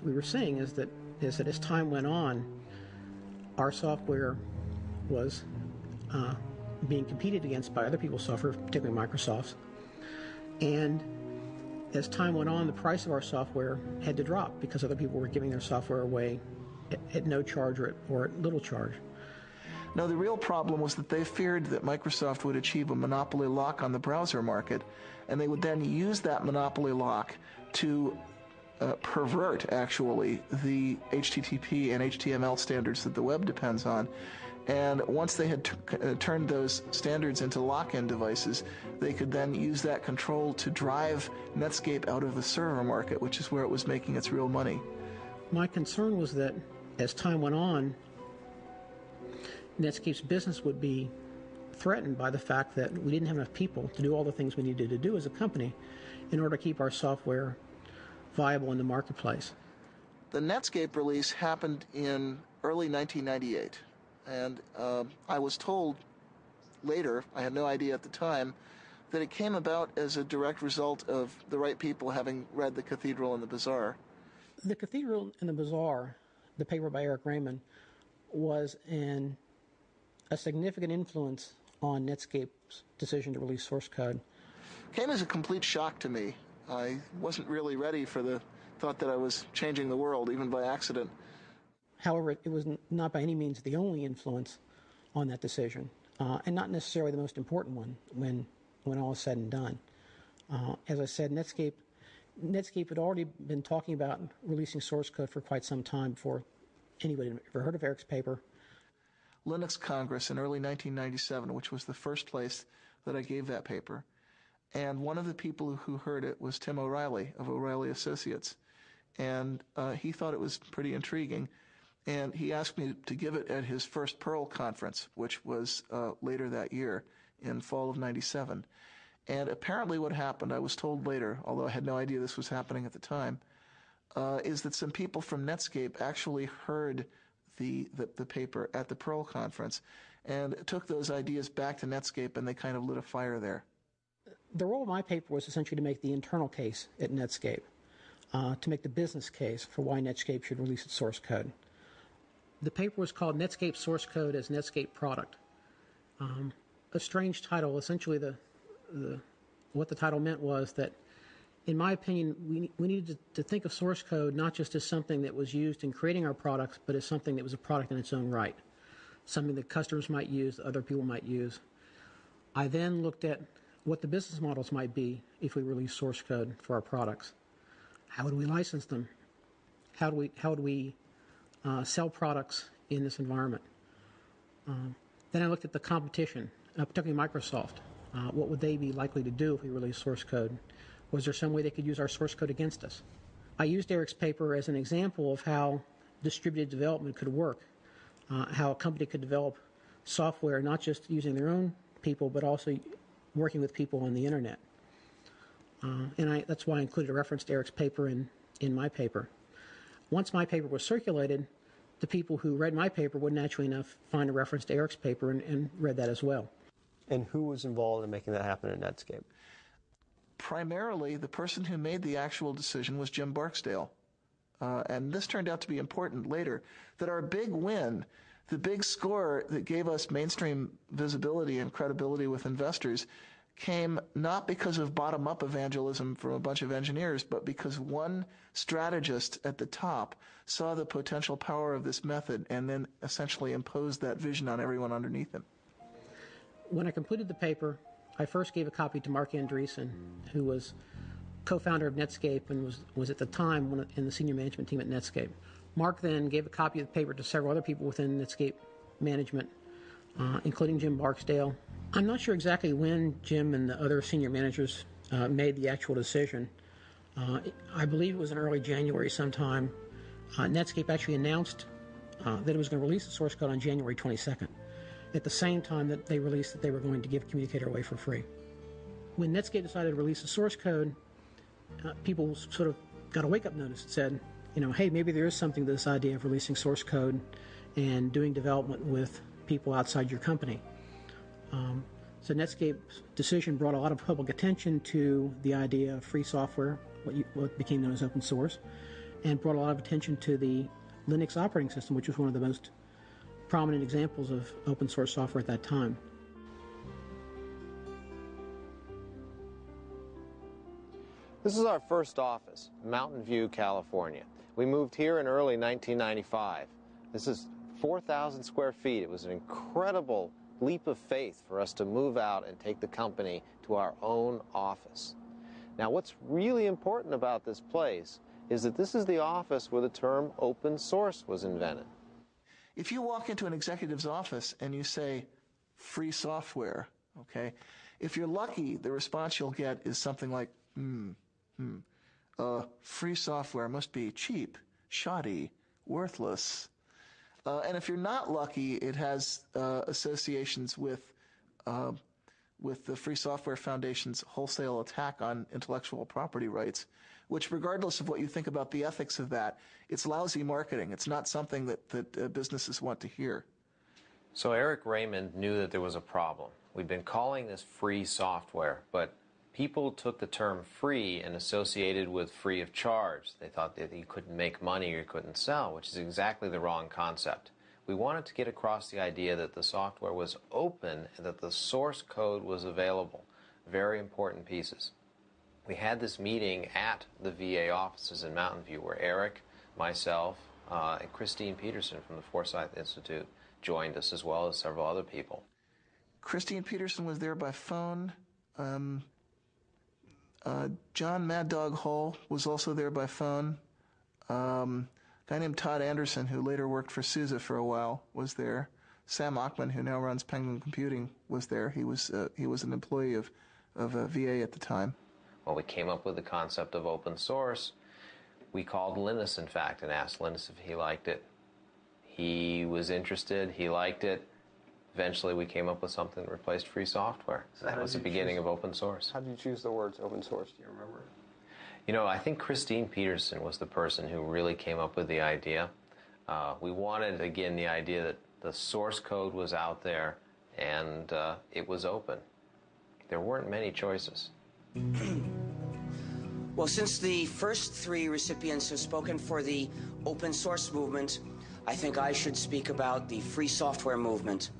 we were seeing is that as time went on, our software was being competed against by other people's software, particularly Microsoft's. And as time went on, the price of our software had to drop because other people were giving their software away at no charge or at little charge. No, the real problem was that they feared that Microsoft would achieve a monopoly lock on the browser market, and they would then use that monopoly lock to pervert, actually, the HTTP and HTML standards that the web depends on. And once they had turned those standards into lock-in devices, they could then use that control to drive Netscape out of the server market, which is where it was making its real money. My concern was that as time went on, Netscape's business would be threatened by the fact that we didn't have enough people to do all the things we needed to do as a company in order to keep our software viable in the marketplace. The Netscape release happened in early 1998. And I was told later, I had no idea at the time, that it came about as a direct result of the right people having read The Cathedral and the Bazaar. The Cathedral and the Bazaar, the paper by Eric Raymond, was a significant influence on Netscape's decision to release source code. Came as a complete shock to me. I wasn't really ready for the thought that I was changing the world, even by accident. However, it was not by any means the only influence on that decision, and not necessarily the most important one when all is said and done. As I said, Netscape had already been talking about releasing source code for quite some time before anybody had ever heard of Eric's paper. Linux Congress in early 1997, which was the first place that I gave that paper, and one of the people who heard it was Tim O'Reilly of O'Reilly Associates, and he thought it was pretty intriguing. And he asked me to give it at his first Perl conference, which was later that year, in fall of '97. And apparently what happened, I was told later, although I had no idea this was happening at the time, is that some people from Netscape actually heard the paper at the Perl conference and took those ideas back to Netscape, and they kind of lit a fire there. The role of my paper was essentially to make the internal case at Netscape, to make the business case for why Netscape should release its source code. The paper was called Netscape Source Code as Netscape Product. A strange title. Essentially, what the title meant was that, in my opinion, we needed to think of source code not just as something that was used in creating our products, but as something that was a product in its own right, something that customers might use, other people might use. I then looked at what the business models might be if we release source code for our products. How would we license them? How would we sell products in this environment? Then I looked at the competition, particularly Microsoft. What would they be likely to do if we released source code? Was there some way they could use our source code against us? I used Eric's paper as an example of how distributed development could work, how a company could develop software not just using their own people, but also working with people on the internet. And that's why I included a reference to Eric's paper in my paper. Once my paper was circulated, the people who read my paper would naturally enough find a reference to Eric's paper and read that as well. And who was involved in making that happen at Netscape? Primarily, the person who made the actual decision was Jim Barksdale. And this turned out to be important later, that our big win, the big score that gave us mainstream visibility and credibility with investors, came not because of bottom-up evangelism from a bunch of engineers, but because one strategist at the top saw the potential power of this method and then essentially imposed that vision on everyone underneath him. When I completed the paper, I first gave a copy to Mark Andreessen, who was co-founder of Netscape and was at the time in the senior management team at Netscape. Mark then gave a copy of the paper to several other people within Netscape management, including Jim Barksdale. I'm not sure exactly when Jim and the other senior managers made the actual decision. I believe it was in early January sometime. Netscape actually announced that it was going to release the source code on January 22nd, at the same time that they released that they were going to give Communicator away for free. When Netscape decided to release the source code, people sort of got a wake-up notice that said, hey, maybe there is something to this idea of releasing source code and doing development with people outside your company. So Netscape's decision brought a lot of public attention to the idea of free software, what became known as open source, and brought a lot of attention to the Linux operating system, which was one of the most prominent examples of open source software at that time. This is our first office, Mountain View, California. We moved here in early 1995. This is 4,000 square feet. It was an incredible leap of faith for us to move out and take the company to our own office. Now, what's really important about this place is that this is the office where the term open source was invented. If you walk into an executive's office and you say, free software, okay, if you're lucky, the response you'll get is something like, free software must be cheap, shoddy, worthless. And if you're not lucky, it has associations with the Free Software Foundation's wholesale attack on intellectual property rights, which, regardless of what you think about the ethics of that, it's lousy marketing. It's not something that businesses want to hear. So Eric Raymond knew that there was a problem. We'd been calling this free software, but people took the term free and associated with free of charge. They thought that you couldn't make money or you couldn't sell, which is exactly the wrong concept. We wanted to get across the idea that the software was open and that the source code was available. Very important pieces. We had this meeting at the VA offices in Mountain View where Eric, myself, and Christine Peterson from the Forsyth Institute joined us, as well as several other people. Christine Peterson was there by phone. John Mad Dog Hall was also there by phone. A guy named Todd Anderson, who later worked for SUSE for a while, was there. Sam Achman, who now runs Penguin Computing, was there. He was an employee of VA at the time. Well, we came up with the concept of open source. We called Linus, in fact, and asked Linus if he liked it. He was interested. He liked it. Eventually, we came up with something that replaced free software. So that was the beginning of open source. How did you choose the words open source? Do you remember? I think Christine Peterson was the person who really came up with the idea. We wanted, again, the idea that the source code was out there and it was open. There weren't many choices. Well, since the first three recipients have spoken for the open source movement, I think I should speak about the free software movement.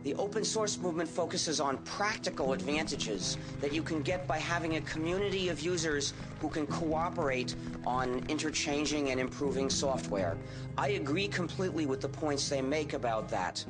The open source movement focuses on practical advantages that you can get by having a community of users who can cooperate on interchanging and improving software. I agree completely with the points they make about that.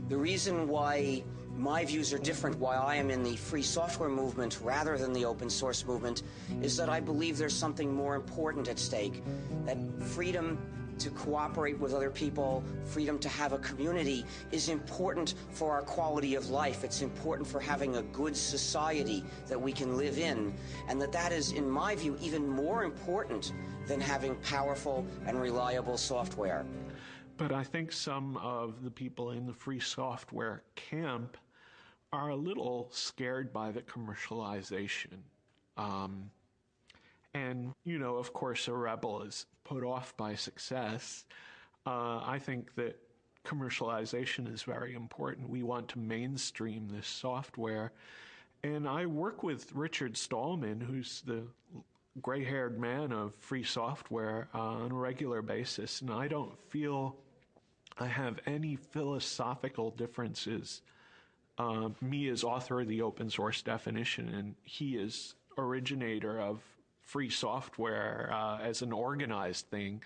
The reason why my views are different, why I am in the free software movement rather than the open source movement, is that I believe there's something more important at stake, that freedom to cooperate with other people, freedom to have a community is important for our quality of life. It's important for having a good society that we can live in, and that is, in my view, even more important than having powerful and reliable software. But I think some of the people in the free software camp are a little scared by the commercialization. And, of course, a rebel is put off by success. I think that commercialization is very important. We want to mainstream this software. And I work with Richard Stallman, who's the gray-haired man of free software, on a regular basis. And I don't feel I have any philosophical differences. Me as author of the open source definition, and he is originator of free software as an organized thing,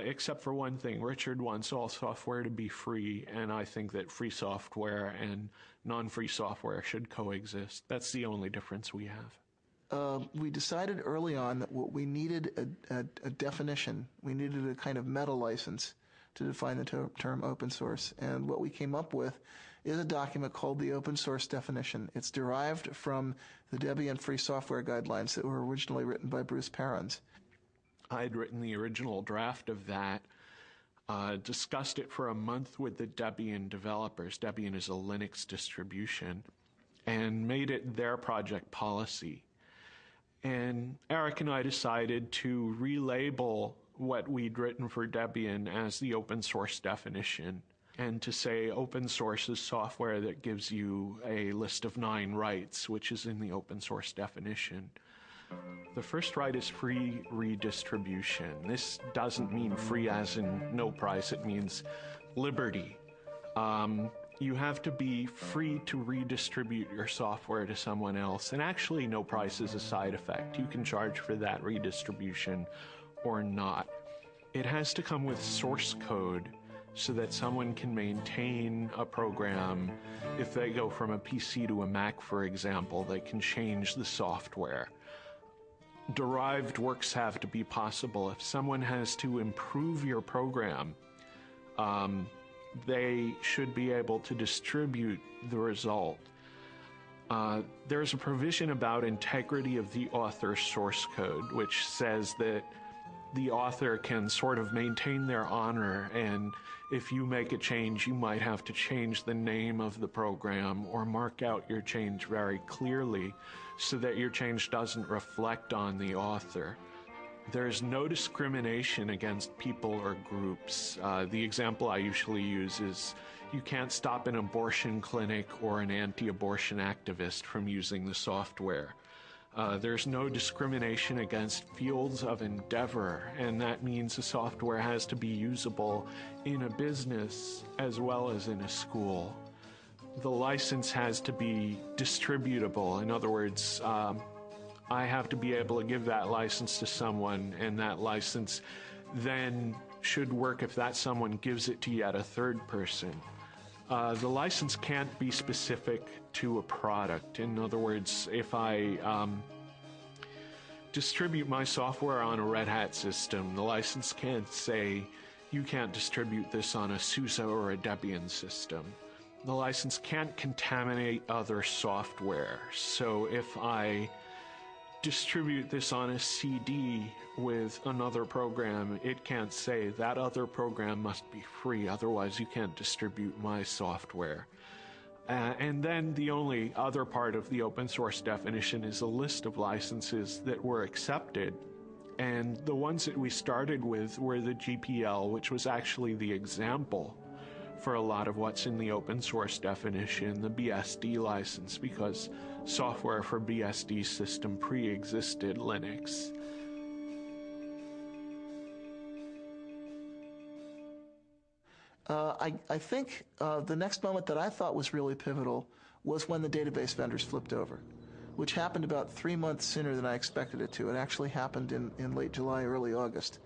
except for one thing. Richard wants all software to be free, and I think that free software and non-free software should coexist. That's the only difference we have. we decided early on that what we needed a definition. We needed a kind of meta license to define the term open source. And what we came up with is a document called the Open Source Definition. It's derived from the Debian Free Software Guidelines that were originally written by Bruce Perens. I had written the original draft of that, discussed it for a month with the Debian developers. Debian is a Linux distribution, and made it their project policy. And Eric and I decided to relabel what we'd written for Debian as the open source definition, and to say open source is software that gives you a list of 9 rights, which is in the open source definition. The first right is free redistribution. This doesn't mean free as in no price, it means liberty. You have to be free to redistribute your software to someone else, and actually no price is a side effect. You can charge for that redistribution or not. It has to come with source code so that someone can maintain a program. If they go from a PC to a Mac, for example, they can change the software. Derived works have to be possible. If someone has to improve your program, they should be able to distribute the result. There's a provision about integrity of the author's source code, which says that the author can sort of maintain their honor, and if you make a change, you might have to change the name of the program or mark out your change very clearly so that your change doesn't reflect on the author. There's no discrimination against people or groups. The example I usually use is you can't stop an abortion clinic or an anti-abortion activist from using the software. There's no discrimination against fields of endeavor, and that means the software has to be usable in a business as well as in a school. The license has to be distributable. In other words, I have to be able to give that license to someone, and that license then should work if that someone gives it to yet a third person. The license can't be specific to a product. In other words, if I distribute my software on a Red Hat system, the license can't say you can't distribute this on a SUSE or a Debian system. The license can't contaminate other software. So if I distribute this on a CD with another program, it can't say that other program must be free, otherwise you can't distribute my software. And then the only other part of the open source definition is a list of licenses that were accepted. And the ones that we started with were the GPL, which was actually the example for a lot of what's in the open source definition, the BSD license, because software for BSD system pre-existed Linux. I think the next moment that I thought was really pivotal was when the database vendors flipped over, which happened about 3 months sooner than I expected it to. It actually happened in late July, early August.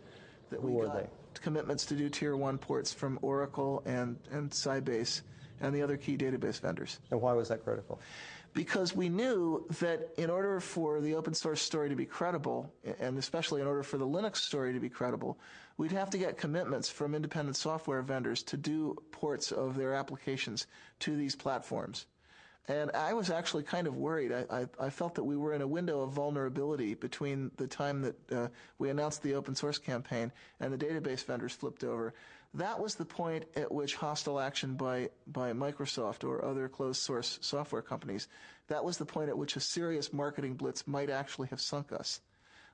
That we got commitments to do Tier 1 ports from Oracle and Sybase and the other key database vendors. And why was that critical? Because we knew that in order for the open source story to be credible, and especially in order for the Linux story to be credible, we'd have to get commitments from independent software vendors to do ports of their applications to these platforms. And I was actually kind of worried. I felt that we were in a window of vulnerability between the time that we announced the open source campaign and the database vendors flipped over. That was the point at which hostile action by Microsoft or other closed source software companies, that was the point at which a serious marketing blitz might actually have sunk us.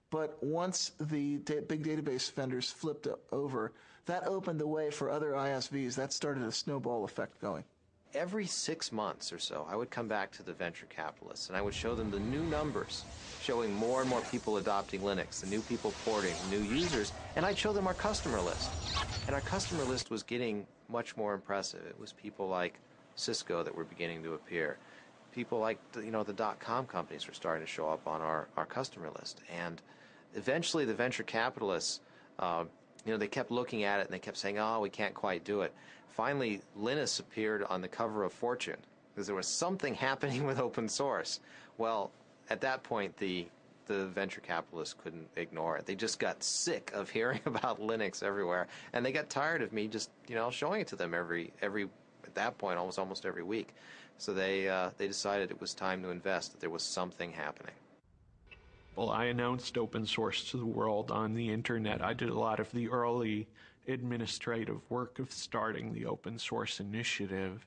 But once the big database vendors flipped over, that opened the way for other ISVs. That started a snowball effect going. Every 6 months or so, I would come back to the venture capitalists and I would show them the new numbers, showing more and more people adopting Linux, the new people porting, new users, and I'd show them our customer list. And our customer list was getting much more impressive. It was people like Cisco that were beginning to appear. People like the .com companies were starting to show up on our customer list. And eventually the venture capitalists, they kept looking at it and they kept saying, oh, we can't quite do it. Finally, Linus appeared on the cover of Fortune because there was something happening with open source. Well, at that point, the the venture capitalists couldn't ignore it. They just got sick of hearing about Linux everywhere, and they got tired of me just, showing it to them every at that point almost every week. So they decided it was time to invest, that there was something happening. Well, I announced open source to the world on the internet. I did a lot of the early administrative work of starting the open source initiative.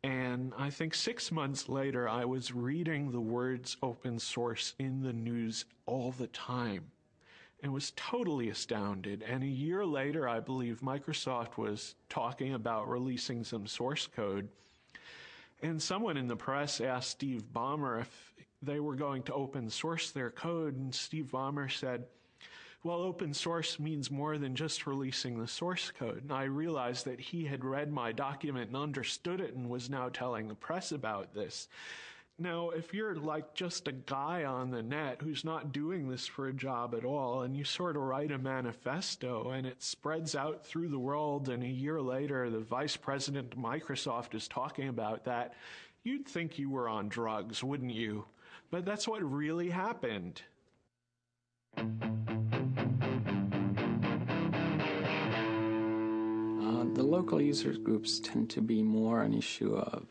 And I think 6 months later, I was reading the words open source in the news all the time and was totally astounded. And a year later, I believe Microsoft was talking about releasing some source code. And someone in the press asked Steve Ballmer if they were going to open source their code. And Steve Ballmer said, well, open source means more than just releasing the source code. And I realized that he had read my document and understood it and was now telling the press about this. Now, if you're like just a guy on the net who's not doing this for a job at all, and you sort of write a manifesto and it spreads out through the world, and a year later the vice president of Microsoft is talking about that, you'd think you were on drugs, wouldn't you? But that's what really happened. The local users groups tend to be more an issue of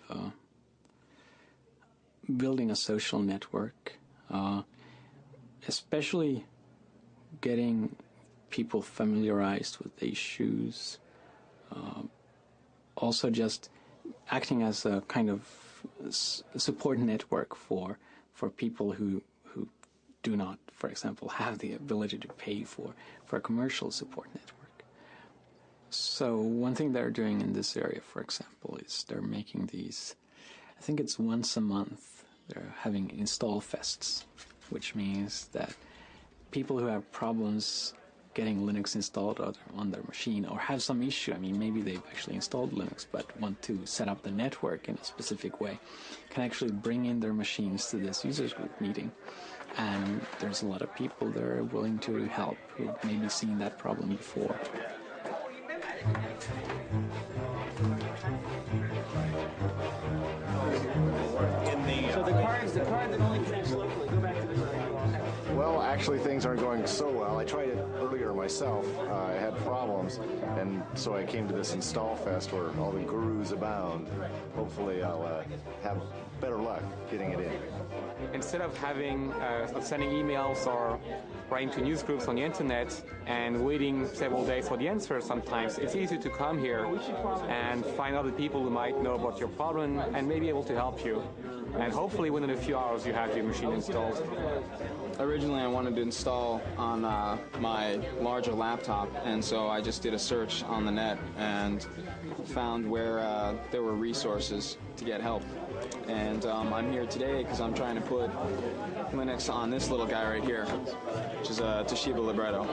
building a social network, especially getting people familiarized with the issues, also just acting as a kind of support network for people who do not, for example, have the ability to pay for a commercial support network. So one thing they're doing in this area, for example, is they're making these, I think it's once a month, they're having install fests, which means that people who have problems getting Linux installed on their machine or have some issue, I mean, maybe they've actually installed Linux but want to set up the network in a specific way, can actually bring in their machines to this users group meeting. And there's a lot of people there willing to help who've maybe seen that problem before. So the card that only connects locally, go back to this. Well, actually things aren't going so well. I tried it earlier myself. I had problems, and so I came to this install fest where all the gurus abound. Hopefully I'll have better luck getting it in. Instead of sending emails or writing to news groups on the internet and waiting several days for the answer sometimes, it's easy to come here and find other people who might know about your problem and may be able to help you. And hopefully within a few hours you have your machine installed. Originally I wanted to install on my larger laptop, and so I just did a search on the net and found where there were resources to get help. And I'm here today because I'm trying to put Linux on this little guy right here, which is a Toshiba Libretto.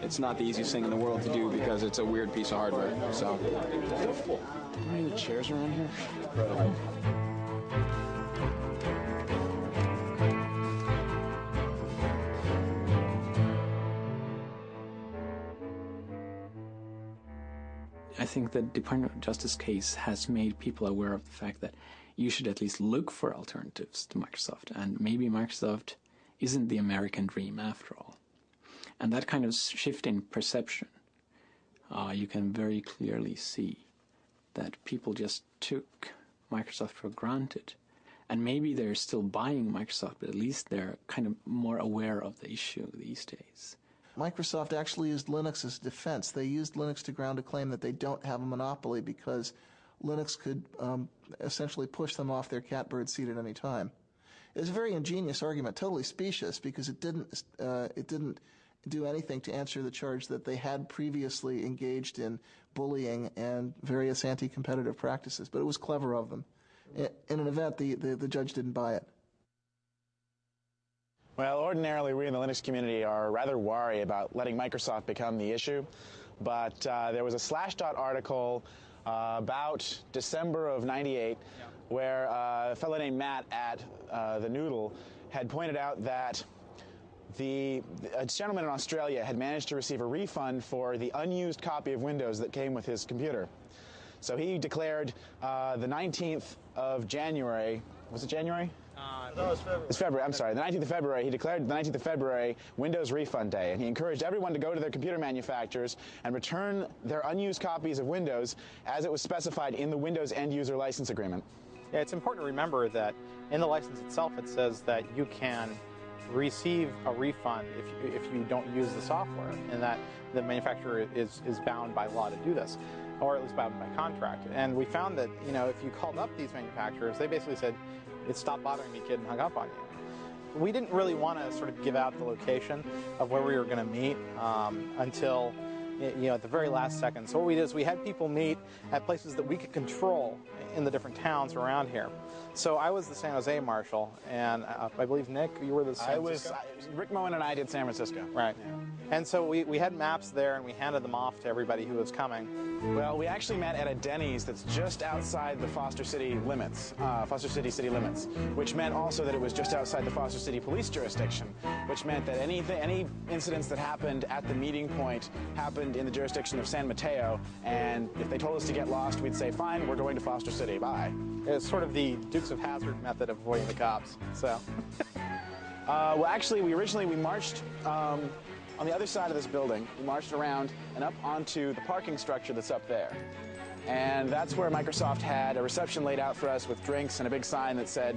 It's not the easiest thing in the world to do because it's a weird piece of hardware. So, are there any chairs around here? I think the Department of Justice case has made people aware of the fact that you should at least look for alternatives to Microsoft, and maybe Microsoft isn't the American dream after all. And that kind of shift in perception, you can very clearly see that people just took Microsoft for granted. And maybe they're still buying Microsoft, but at least they're kind of more aware of the issue these days. Microsoft actually used Linux as defense. They used Linux to ground a claim that they don't have a monopoly because Linux could essentially push them off their catbird seat at any time. It was a very ingenious argument, totally specious, because it didn't do anything to answer the charge that they had previously engaged in bullying and various anti-competitive practices. But it was clever of them. In an event, the judge didn't buy it. Well, ordinarily we in the Linux community are rather wary about letting Microsoft become the issue, but there was a Slashdot article about December of '98 where a fellow named Matt at the Noodle had pointed out that a gentleman in Australia had managed to receive a refund for the unused copy of Windows that came with his computer. So he declared the 19th of January, was it January? It's February, I'm sorry, the 19th of February, he declared the 19th of February Windows Refund Day, and he encouraged everyone to go to their computer manufacturers and return their unused copies of Windows as it was specified in the Windows End User License Agreement. Yeah, it's important to remember that in the license itself it says that you can receive a refund if you don't use the software, and that the manufacturer is bound by law to do this, or at least bound by contract. And we found that, you know, if you called up these manufacturers, they basically said, "It stopped bothering me, kid," and hung up on you. We didn't really want to sort of give out the location of where we were going to meet until, you know, at the very last second. So what we did is we had people meet at places that we could control in the different towns around here. So I was the San Jose marshal, and I believe, Nick, you were the San Francisco? Rick Moen and I did San Francisco. Right. Yeah. And so we had maps there, and we handed them off to everybody who was coming. Well, we actually met at a Denny's that's just outside the Foster City limits, Foster city limits, which meant also that it was just outside the Foster City police jurisdiction, which meant that any incidents that happened at the meeting point happened in the jurisdiction of San Mateo, and if they told us to get lost, we'd say, fine, we're going to Foster City, bye. It's sort of the Dukes of Hazzard method of avoiding the cops, so. Well, actually, we marched on the other side of this building. We marched around and up onto the parking structure that's up there. And that's where Microsoft had a reception laid out for us with drinks and a big sign that said,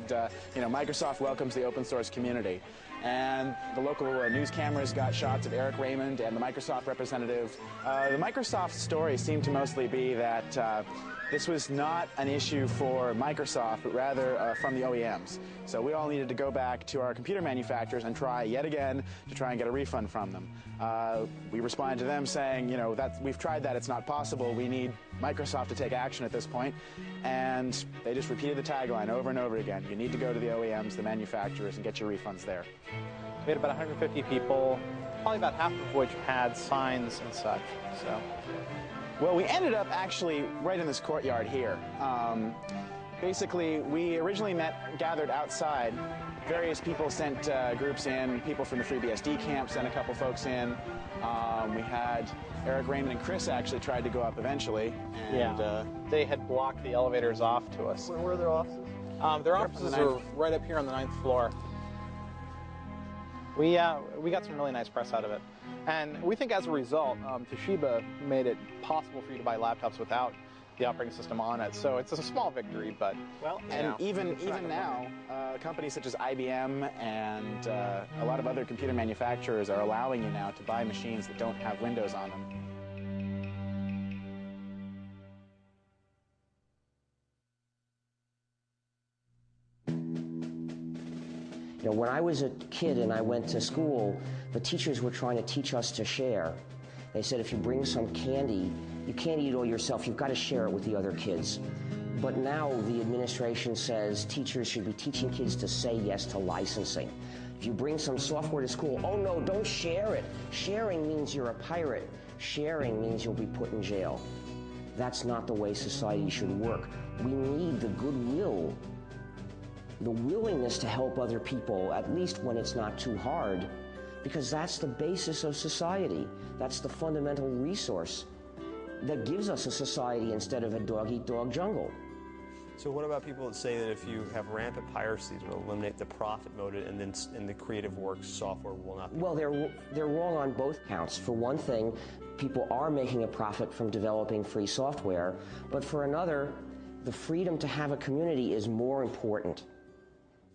you know, Microsoft welcomes the open source community. And the local news cameras got shots of Eric Raymond and the Microsoft representative. The Microsoft story seemed to mostly be that this was not an issue for Microsoft, but rather from the OEMs. So we all needed to go back to our computer manufacturers and try yet again to try and get a refund from them. We responded to them saying, you know, we've tried that, it's not possible. We need Microsoft to take action at this point. And they just repeated the tagline over and over again. You need to go to the OEMs, the manufacturers, and get your refunds there. We had about 150 people, probably about half of which had signs and such, so. Well, we ended up actually right in this courtyard here. Basically, we originally gathered outside. Various people sent groups in. People from the FreeBSD camp sent a couple folks in. We had Eric Raymond and Chris actually tried to go up eventually. And, they had blocked the elevators off to us. Where are their offices? Their offices are right up here on the 9th floor. We got some really nice press out of it. And we think as a result, Toshiba made it possible for you to buy laptops without the operating system on it. So it's a small victory, but well, and even now, companies such as IBM and a lot of other computer manufacturers are allowing you now to buy machines that don't have Windows on them. You know, when I was a kid and I went to school, the teachers were trying to teach us to share. They said if you bring some candy, you can't eat it all yourself, you've got to share it with the other kids. But now the administration says teachers should be teaching kids to say yes to licensing. If you bring some software to school, oh no, don't share it. Sharing means you're a pirate. Sharing means you'll be put in jail. That's not the way society should work. We need the goodwill, the willingness to help other people, at least when it's not too hard, because that's the basis of society. That's the fundamental resource that gives us a society instead of a dog-eat-dog jungle. So what about people that say that if you have rampant piracy, it will eliminate the profit motive, and then in the creative works, software will not be? Well, they're wrong on both counts. For one thing, people are making a profit from developing free software, but for another, the freedom to have a community is more important.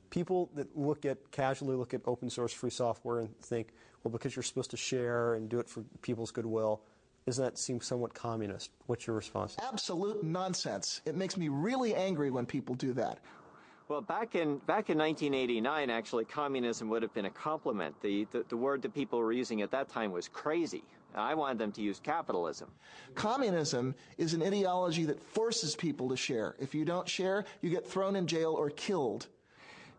People that casually look at open source free software and think, well, because you're supposed to share and do it for people's goodwill, doesn't that seem somewhat communist? What's your response? Absolute nonsense. It makes me really angry when people do that. Well, back in 1989, actually, communism would have been a compliment. The word that people were using at that time was crazy. I wanted them to use capitalism. Communism is an ideology that forces people to share. If you don't share, you get thrown in jail or killed.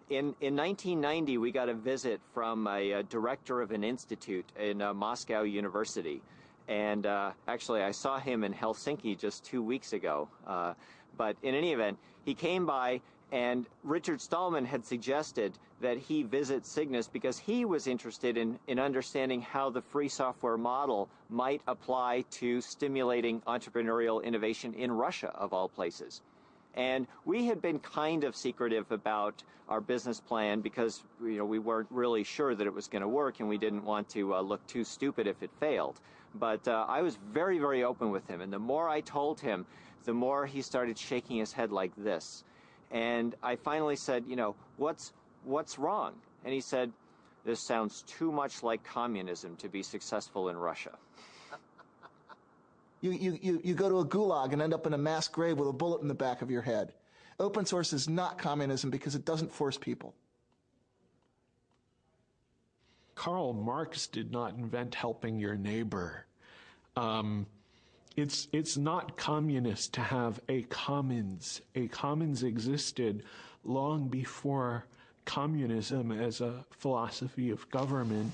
In 1990, we got a visit from a director of an institute in Moscow University. And actually, I saw him in Helsinki just 2 weeks ago. But in any event, he came by, and Richard Stallman had suggested that he visit Cygnus because he was interested in understanding how the free software model might apply to stimulating entrepreneurial innovation in Russia, of all places. And we had been kind of secretive about our business plan because we weren't really sure that it was going to work, and we didn't want to look too stupid if it failed. But I was very, very open with him, and the more I told him, the more he started shaking his head like this. And I finally said, what's wrong? And he said, this sounds too much like communism to be successful in Russia. You go to a gulag and end up in a mass grave with a bullet in the back of your head. Open source is not communism because it doesn't force people. Karl Marx did not invent helping your neighbor. It's not communist to have a commons. A commons existed long before communism as a philosophy of government.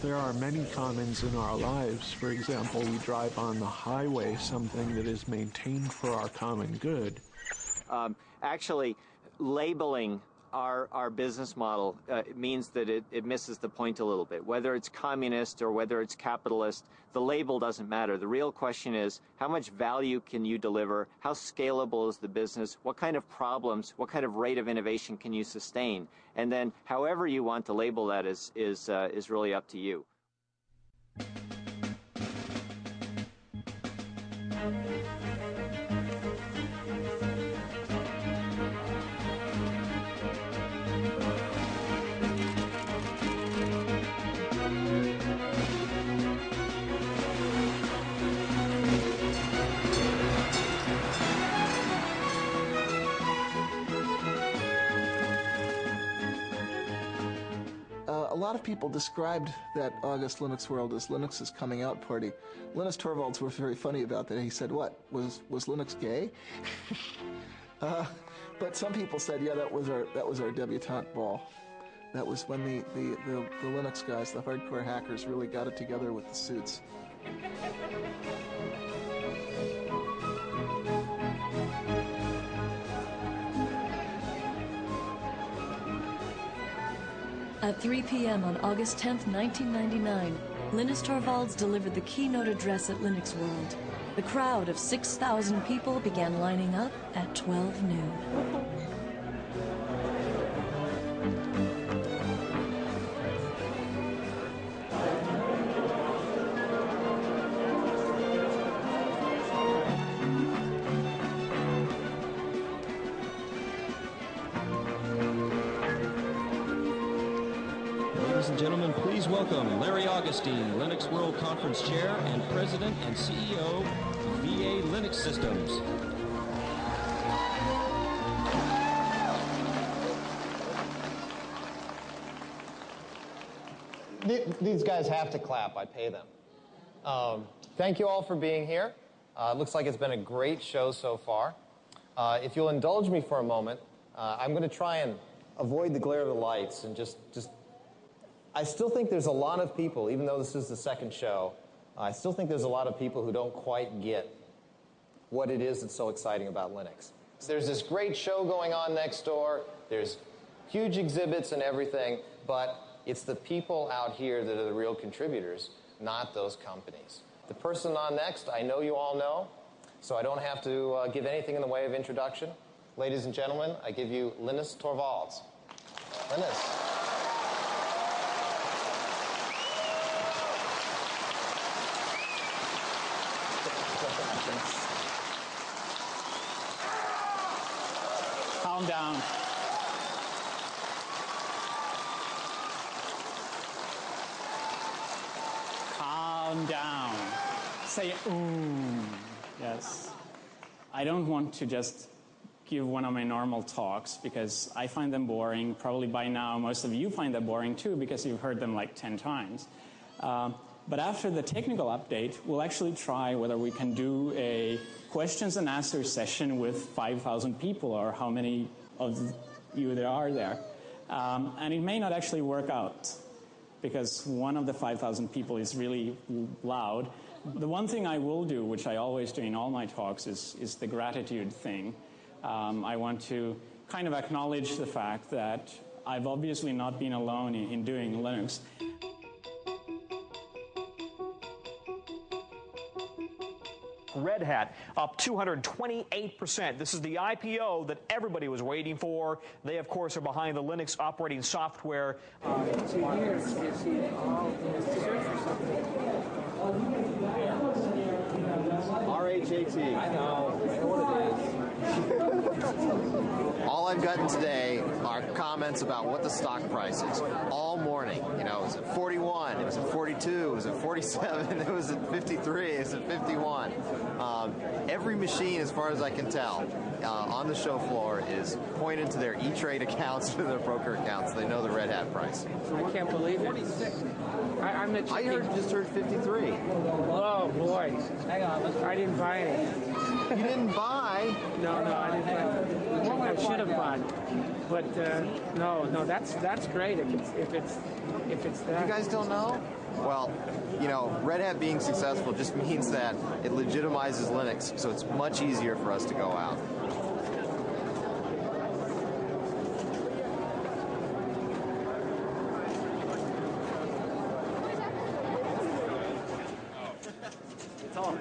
There are many commons in our lives. For example, we drive on the highway, something that is maintained for our common good. Actually, labeling our business model means that it misses the point a little bit. Whether it's communist or whether it's capitalist, the label doesn't matter. The real question is, how much value can you deliver? How scalable is the business? What kind of problems, what kind of rate of innovation can you sustain? And then however you want to label that is really up to you. A lot of people described that August Linux World as Linux's coming out party. Linus Torvalds was very funny about that. He said, "What, was Linux gay?" But some people said, "Yeah, that was our debutante ball. That was when the Linux guys, the hardcore hackers, really got it together with the suits." At 3 p.m. on August 10th, 1999, Linus Torvalds delivered the keynote address at Linux World. The crowd of 6,000 people began lining up at 12 noon. Ladies and gentlemen, please welcome Larry Augustine, Linux World Conference Chair and President and CEO of VA Linux Systems. These guys have to clap. I pay them. Thank you all for being here. It looks like it's been a great show so far. If you'll indulge me for a moment, I'm going to try and avoid the glare of the lights and just I still think there's a lot of people, even though this is the second show, I still think there's a lot of people who don't quite get what it is that's so exciting about Linux. So there's this great show going on next door, there's huge exhibits and everything, but it's the people out here that are the real contributors, not those companies. The person on next, I know you all know, so I don't have to give anything in the way of introduction. Ladies and gentlemen, I give you Linus Torvalds. Linus. Calm down. Calm down. Say, ooh. Yes. I don't want to just give one of my normal talks because I find them boring. Probably by now most of you find them boring too because you've heard them like 10 times. But after the technical update, we'll actually try whether we can do a questions and answers session with 5,000 people or how many of you there are there. And it may not actually work out because one of the 5,000 people is really loud. The one thing I will do, which I always do in all my talks, is the gratitude thing. I want to kind of acknowledge the fact that I've obviously not been alone in doing Linux. Red Hat up 228%. This is the IPO that everybody was waiting for. They, of course, are behind the Linux operating software. RHAT. I know what it is. All I've gotten today are comments about what the stock price is. All morning, you know, it was at 41, it was at 42, it was at 47, it was at 53, it was at 51. Every machine, as far as I can tell, on the show floor is pointed to their E-Trade accounts or their broker accounts. They know the Red Hat price. I can't believe it. I just heard 53. Oh, boy. Hang on. I didn't buy any. You didn't buy? No, I didn't buy. I should have bought. But, no, that's great if it's that. You guys don't know? Well, you know, Red Hat being successful just means that it legitimizes Linux, so it's much easier for us to go out.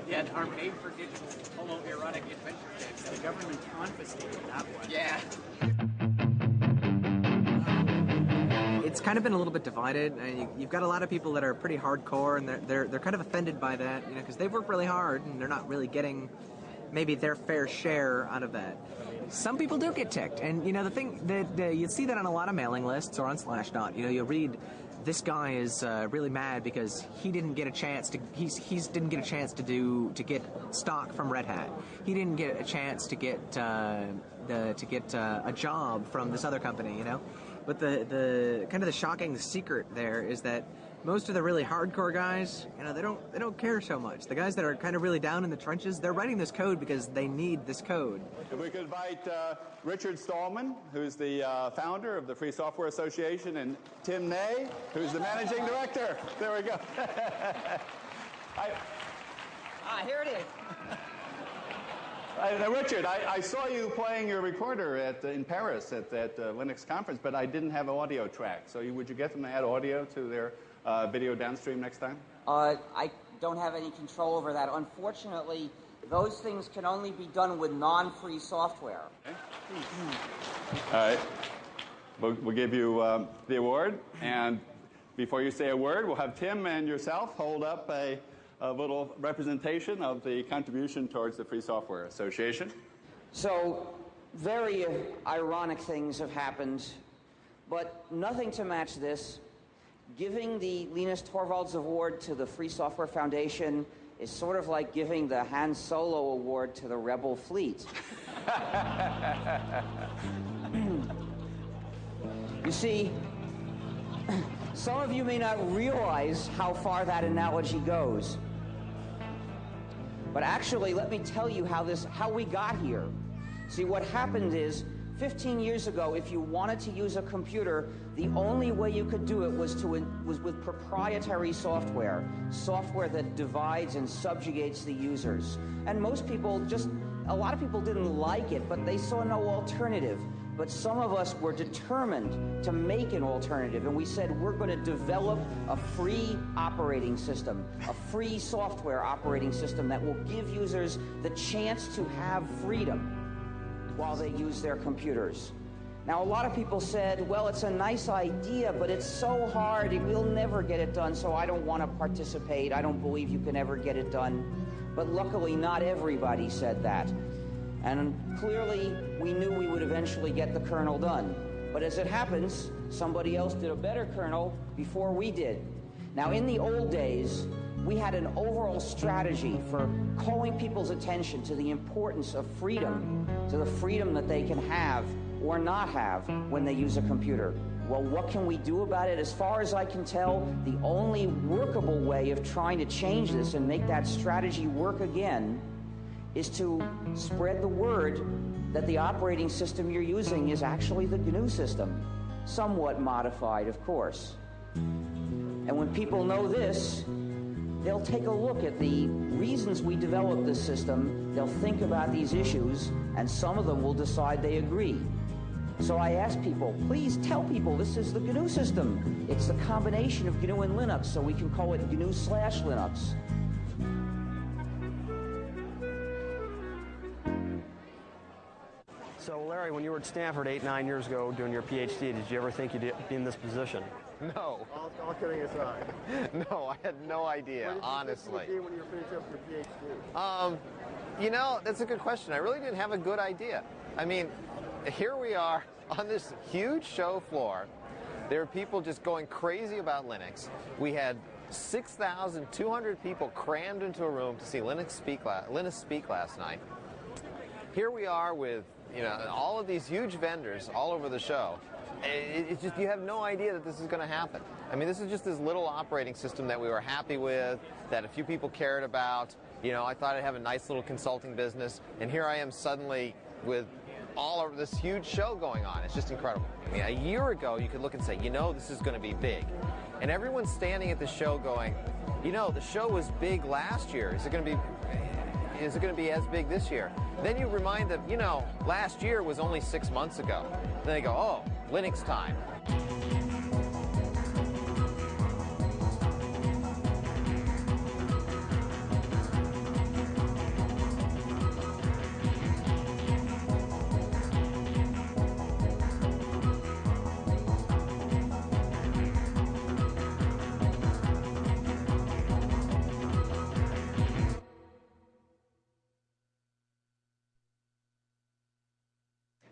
Yeah, our made-for-digital homoerotic adventure kits. The government confiscated that one. Yeah. It's kind of been a little bit divided. You've got a lot of people that are pretty hardcore, and they're kind of offended by that, you know, because they've worked really hard and they're not really getting maybe their fair share out of that. Some people do get ticked, and you know the thing that you see that on a lot of mailing lists or on Slashdot. You know, you'll read, this guy is really mad because he didn't get a chance to didn't get a chance to get stock from Red Hat. He didn't get a chance to get a job from this other company, you know. But the kind of the shocking secret there is that most of the really hardcore guys, you know, they don't care so much. The guys that are kind of really down in the trenches, they're writing this code because they need this code. If we could invite Richard Stallman, who's the founder of the Free Software Association, and Tim Ney, who's the managing director. There we go. Here it is. Richard, I saw you playing your recorder in Paris at that Linux conference, but I didn't have an audio track. So would you get them to add audio to their video downstream next time? I don't have any control over that. Unfortunately, those things can only be done with non-free software. Okay. All right. We'll give you the award, and before you say a word, we'll have Tim and yourself hold up a little representation of the contribution towards the Free Software Association. So, very ironic things have happened, but nothing to match this. Giving the Linus Torvalds Award to the Free Software Foundation is sort of like giving the Han Solo Award to the Rebel Fleet. You see, some of you may not realize how far that analogy goes. But actually, let me tell you how we got here. See, what happened is, 15 years ago, if you wanted to use a computer, the only way you could do it was with proprietary software that divides and subjugates the users. And most people a lot of people didn't like it, but they saw no alternative. But some of us were determined to make an alternative, and we said we're going to develop a free operating system, a free software operating system that will give users the chance to have freedom while they use their computers. Now, a lot of people said, well, it's a nice idea, but it's so hard, we'll never get it done, so I don't want to participate. I don't believe you can ever get it done. But luckily, not everybody said that. And clearly, we knew we would eventually get the kernel done. But as it happens, somebody else did a better kernel before we did. Now, in the old days, we had an overall strategy for calling people's attention to the importance of freedom, to the freedom that they can have or not have when they use a computer. Well, what can we do about it? As far as I can tell, the only workable way of trying to change this and make that strategy work again is to spread the word that the operating system you're using is actually the GNU system, somewhat modified, of course. And when people know this, they'll take a look at the reasons we developed this system, they'll think about these issues, and some of them will decide they agree. So I ask people, please tell people this is the GNU system. It's the combination of GNU and Linux, so we can call it GNU/Linux. So, Larry, when you were at Stanford 8-9 years ago doing your PhD, did you ever think you'd be in this position? No. All kidding aside. No, I had no idea, honestly. What did you think you'd be when you were finishing up your PhD? You know, that's a good question. I really didn't have a good idea. I mean, here we are on this huge show floor. There are people just going crazy about Linux. We had 6,200 people crammed into a room to see Linus speak last night. Here we are with, you know, all of these huge vendors all over the show. It's just, you have no idea that this is going to happen. I mean, this is just this little operating system that we were happy with, that a few people cared about. You know, I thought I'd have a nice little consulting business, and here I am suddenly with all of this huge show going on. It's just incredible. I mean, a year ago, you could look and say, you know, this is going to be big. And everyone's standing at the show going, you know, the show was big last year. Is it going to be as big this year? Then you remind them, you know, last year was only 6 months ago. Then they go, oh, Linux time.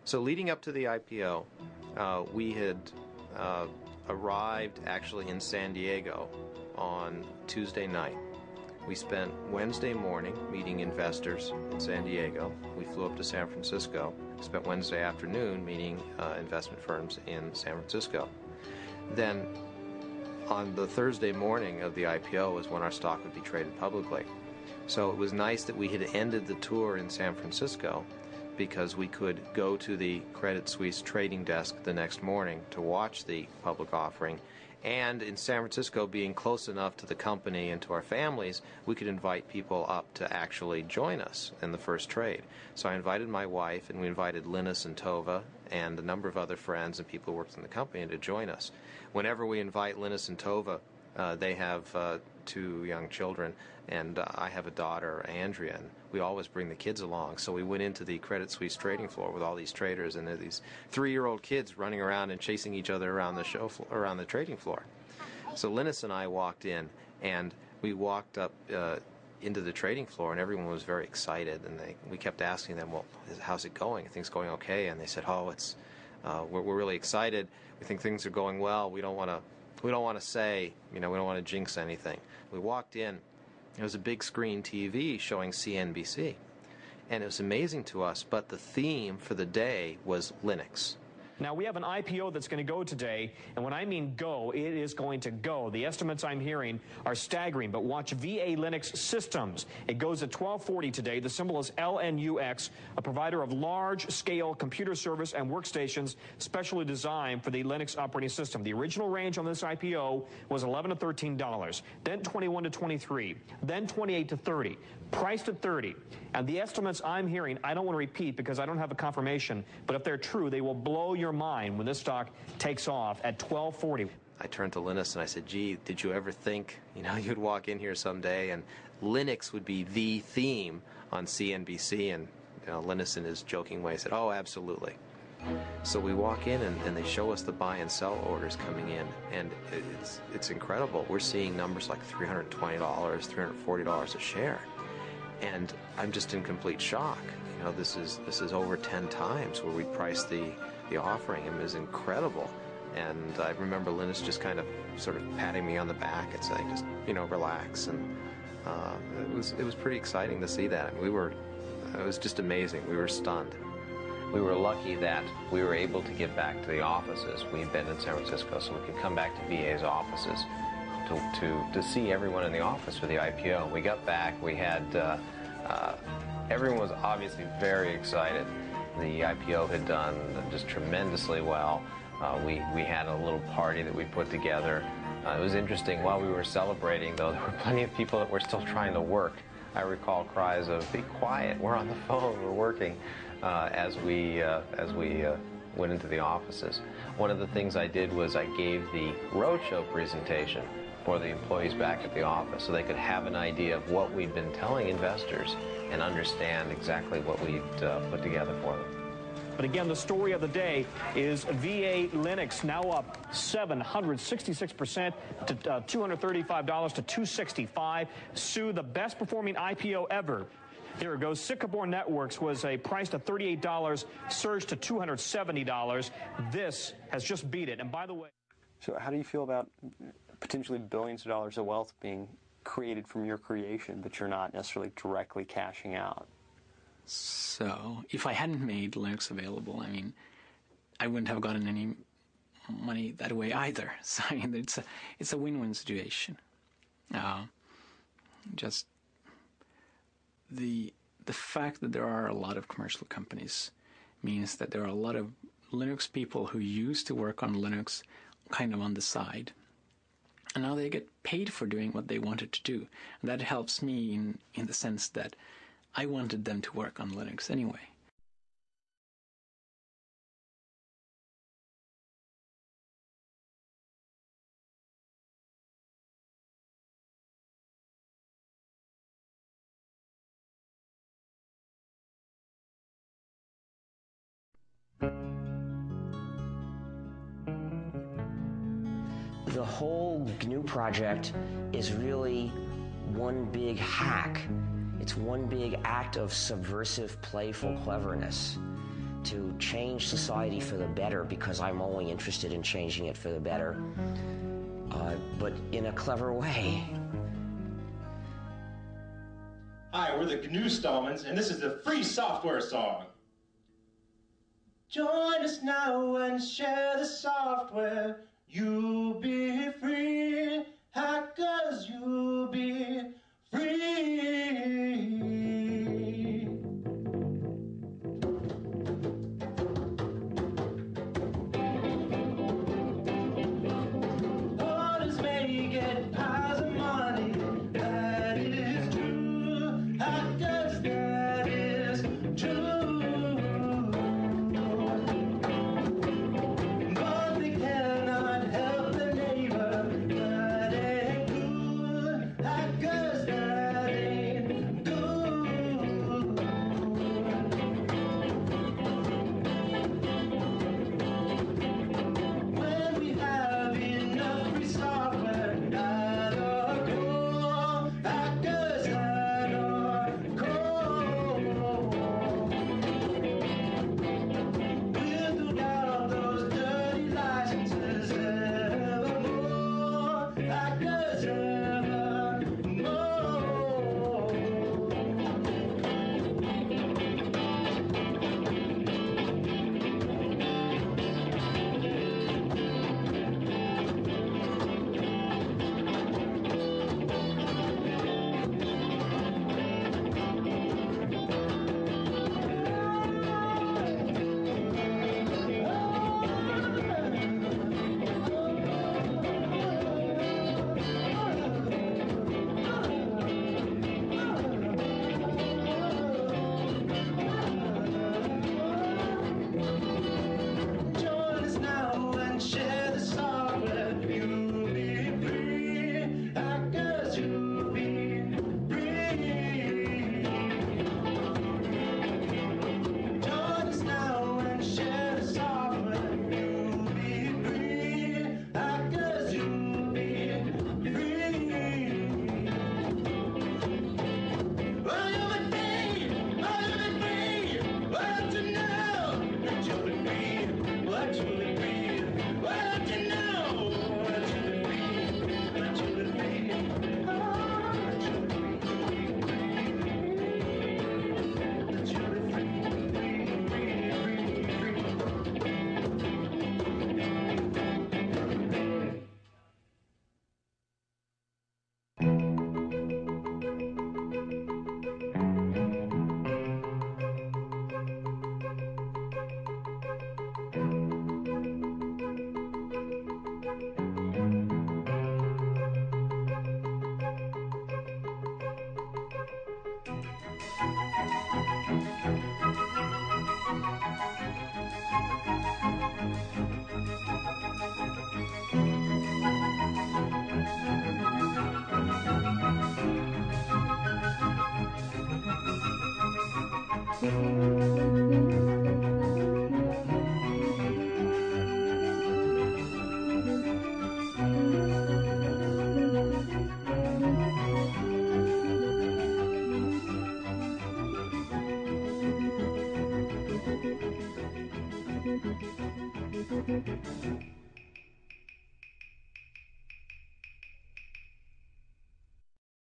So leading up to the IPO, we had arrived actually in San Diego on Tuesday night. We spent Wednesday morning meeting investors in San Diego. We flew up to San Francisco. Spent Wednesday afternoon meeting investment firms in San Francisco. Then on the Thursday morning of the IPO is when our stock would be traded publicly. So it was nice that we had ended the tour in San Francisco, because we could go to the Credit Suisse trading desk the next morning to watch the public offering. And in San Francisco, being close enough to the company and to our families, we could invite people up to actually join us in the first trade. So I invited my wife, and we invited Linus and Tova and a number of other friends and people who worked in the company to join us. Whenever we invite Linus and Tova, they have 2 young children, and I have a daughter, Andrea, and we always bring the kids along. So we went into the Credit Suisse trading floor with all these traders, and there are these 3-year-old kids running around and chasing each other around the show around the trading floor. So Linus and I walked in, and we walked up into the trading floor, and everyone was very excited. And we kept asking them, "Well, how's it going? Are things going okay?" And they said, "Oh, it's we're really excited. We think things are going well. We don't want to say, you know, we don't want to jinx anything." We walked in. There was a big screen TV showing CNBC, and it was amazing to us, but the theme for the day was Linux. Now, we have an IPO that's going to go today, and when I mean go, it is going to go. The estimates I'm hearing are staggering, but watch VA Linux Systems. It goes at 1240 today. The symbol is LNUX, a provider of large-scale computer service and workstations specially designed for the Linux operating system. The original range on this IPO was $11 to $13, then $21 to $23, then $28 to $30, priced at $30. And the estimates I'm hearing, I don't want to repeat because I don't have a confirmation, but if they're true, they will blow your mind when this stock takes off at 1240. I turned to Linus and I said, "Gee, did you ever think, you know, you'd walk in here someday and Linux would be the theme on CNBC?" And you know, Linus, in his joking way, said, "Oh, absolutely." So we walk in and they show us the buy and sell orders coming in, and it's incredible. We're seeing numbers like $320, $340 a share, and I'm just in complete shock. You know, this is over 10 times where we priced the offering. It was incredible. And I remember Linus just kind of sort of patting me on the back and saying, just, you know, relax. And it was pretty exciting to see that. And it was just amazing. We were stunned. We were lucky that we were able to get back to the offices. We've been in San Francisco, so we could come back to VA's offices to see everyone in the office for the IPO. We got back. We had everyone was obviously very excited. The IPO had done just tremendously well. We had a little party that we put together. It was interesting. While we were celebrating, though, there were plenty of people that were still trying to work. I recall cries of, "Be quiet, we're on the phone, we're working," as we went into the offices. One of the things I did was I gave the roadshow presentation for the employees back at the office so they could have an idea of what we'd been telling investors and understand exactly what we'd put together for them. But again, the story of the day is VA Linux now up 766% to $235 to $265. Sue, the best performing IPO ever. Here it goes. Sycamore Networks was priced at $38, surged to $270. This has just beat it. And by the way, so how do you feel about potentially billions of dollars of wealth being created from your creation, but you're not necessarily directly cashing out? So if I hadn't made Linux available, I mean, I wouldn't have gotten any money that way either. So I mean, it's a win-win situation. Just the fact that there are a lot of commercial companies means that there are a lot of Linux people who used to work on Linux kind of on the side. And now they get paid for doing what they wanted to do. And that helps me in the sense that I wanted them to work on Linux anyway. The whole GNU project is really one big hack. It's one big act of subversive, playful cleverness to change society for the better, because I'm only interested in changing it for the better, but in a clever way. Hi, we're the GNU Stallmans, and this is the free software song. Join us now and share the software. You'll be free, hackers, you'll be free. Others may get piles of money, that is true. Hackers, that is true. But they cannot help their neighbor, that ain't cool. Hackers, that ain't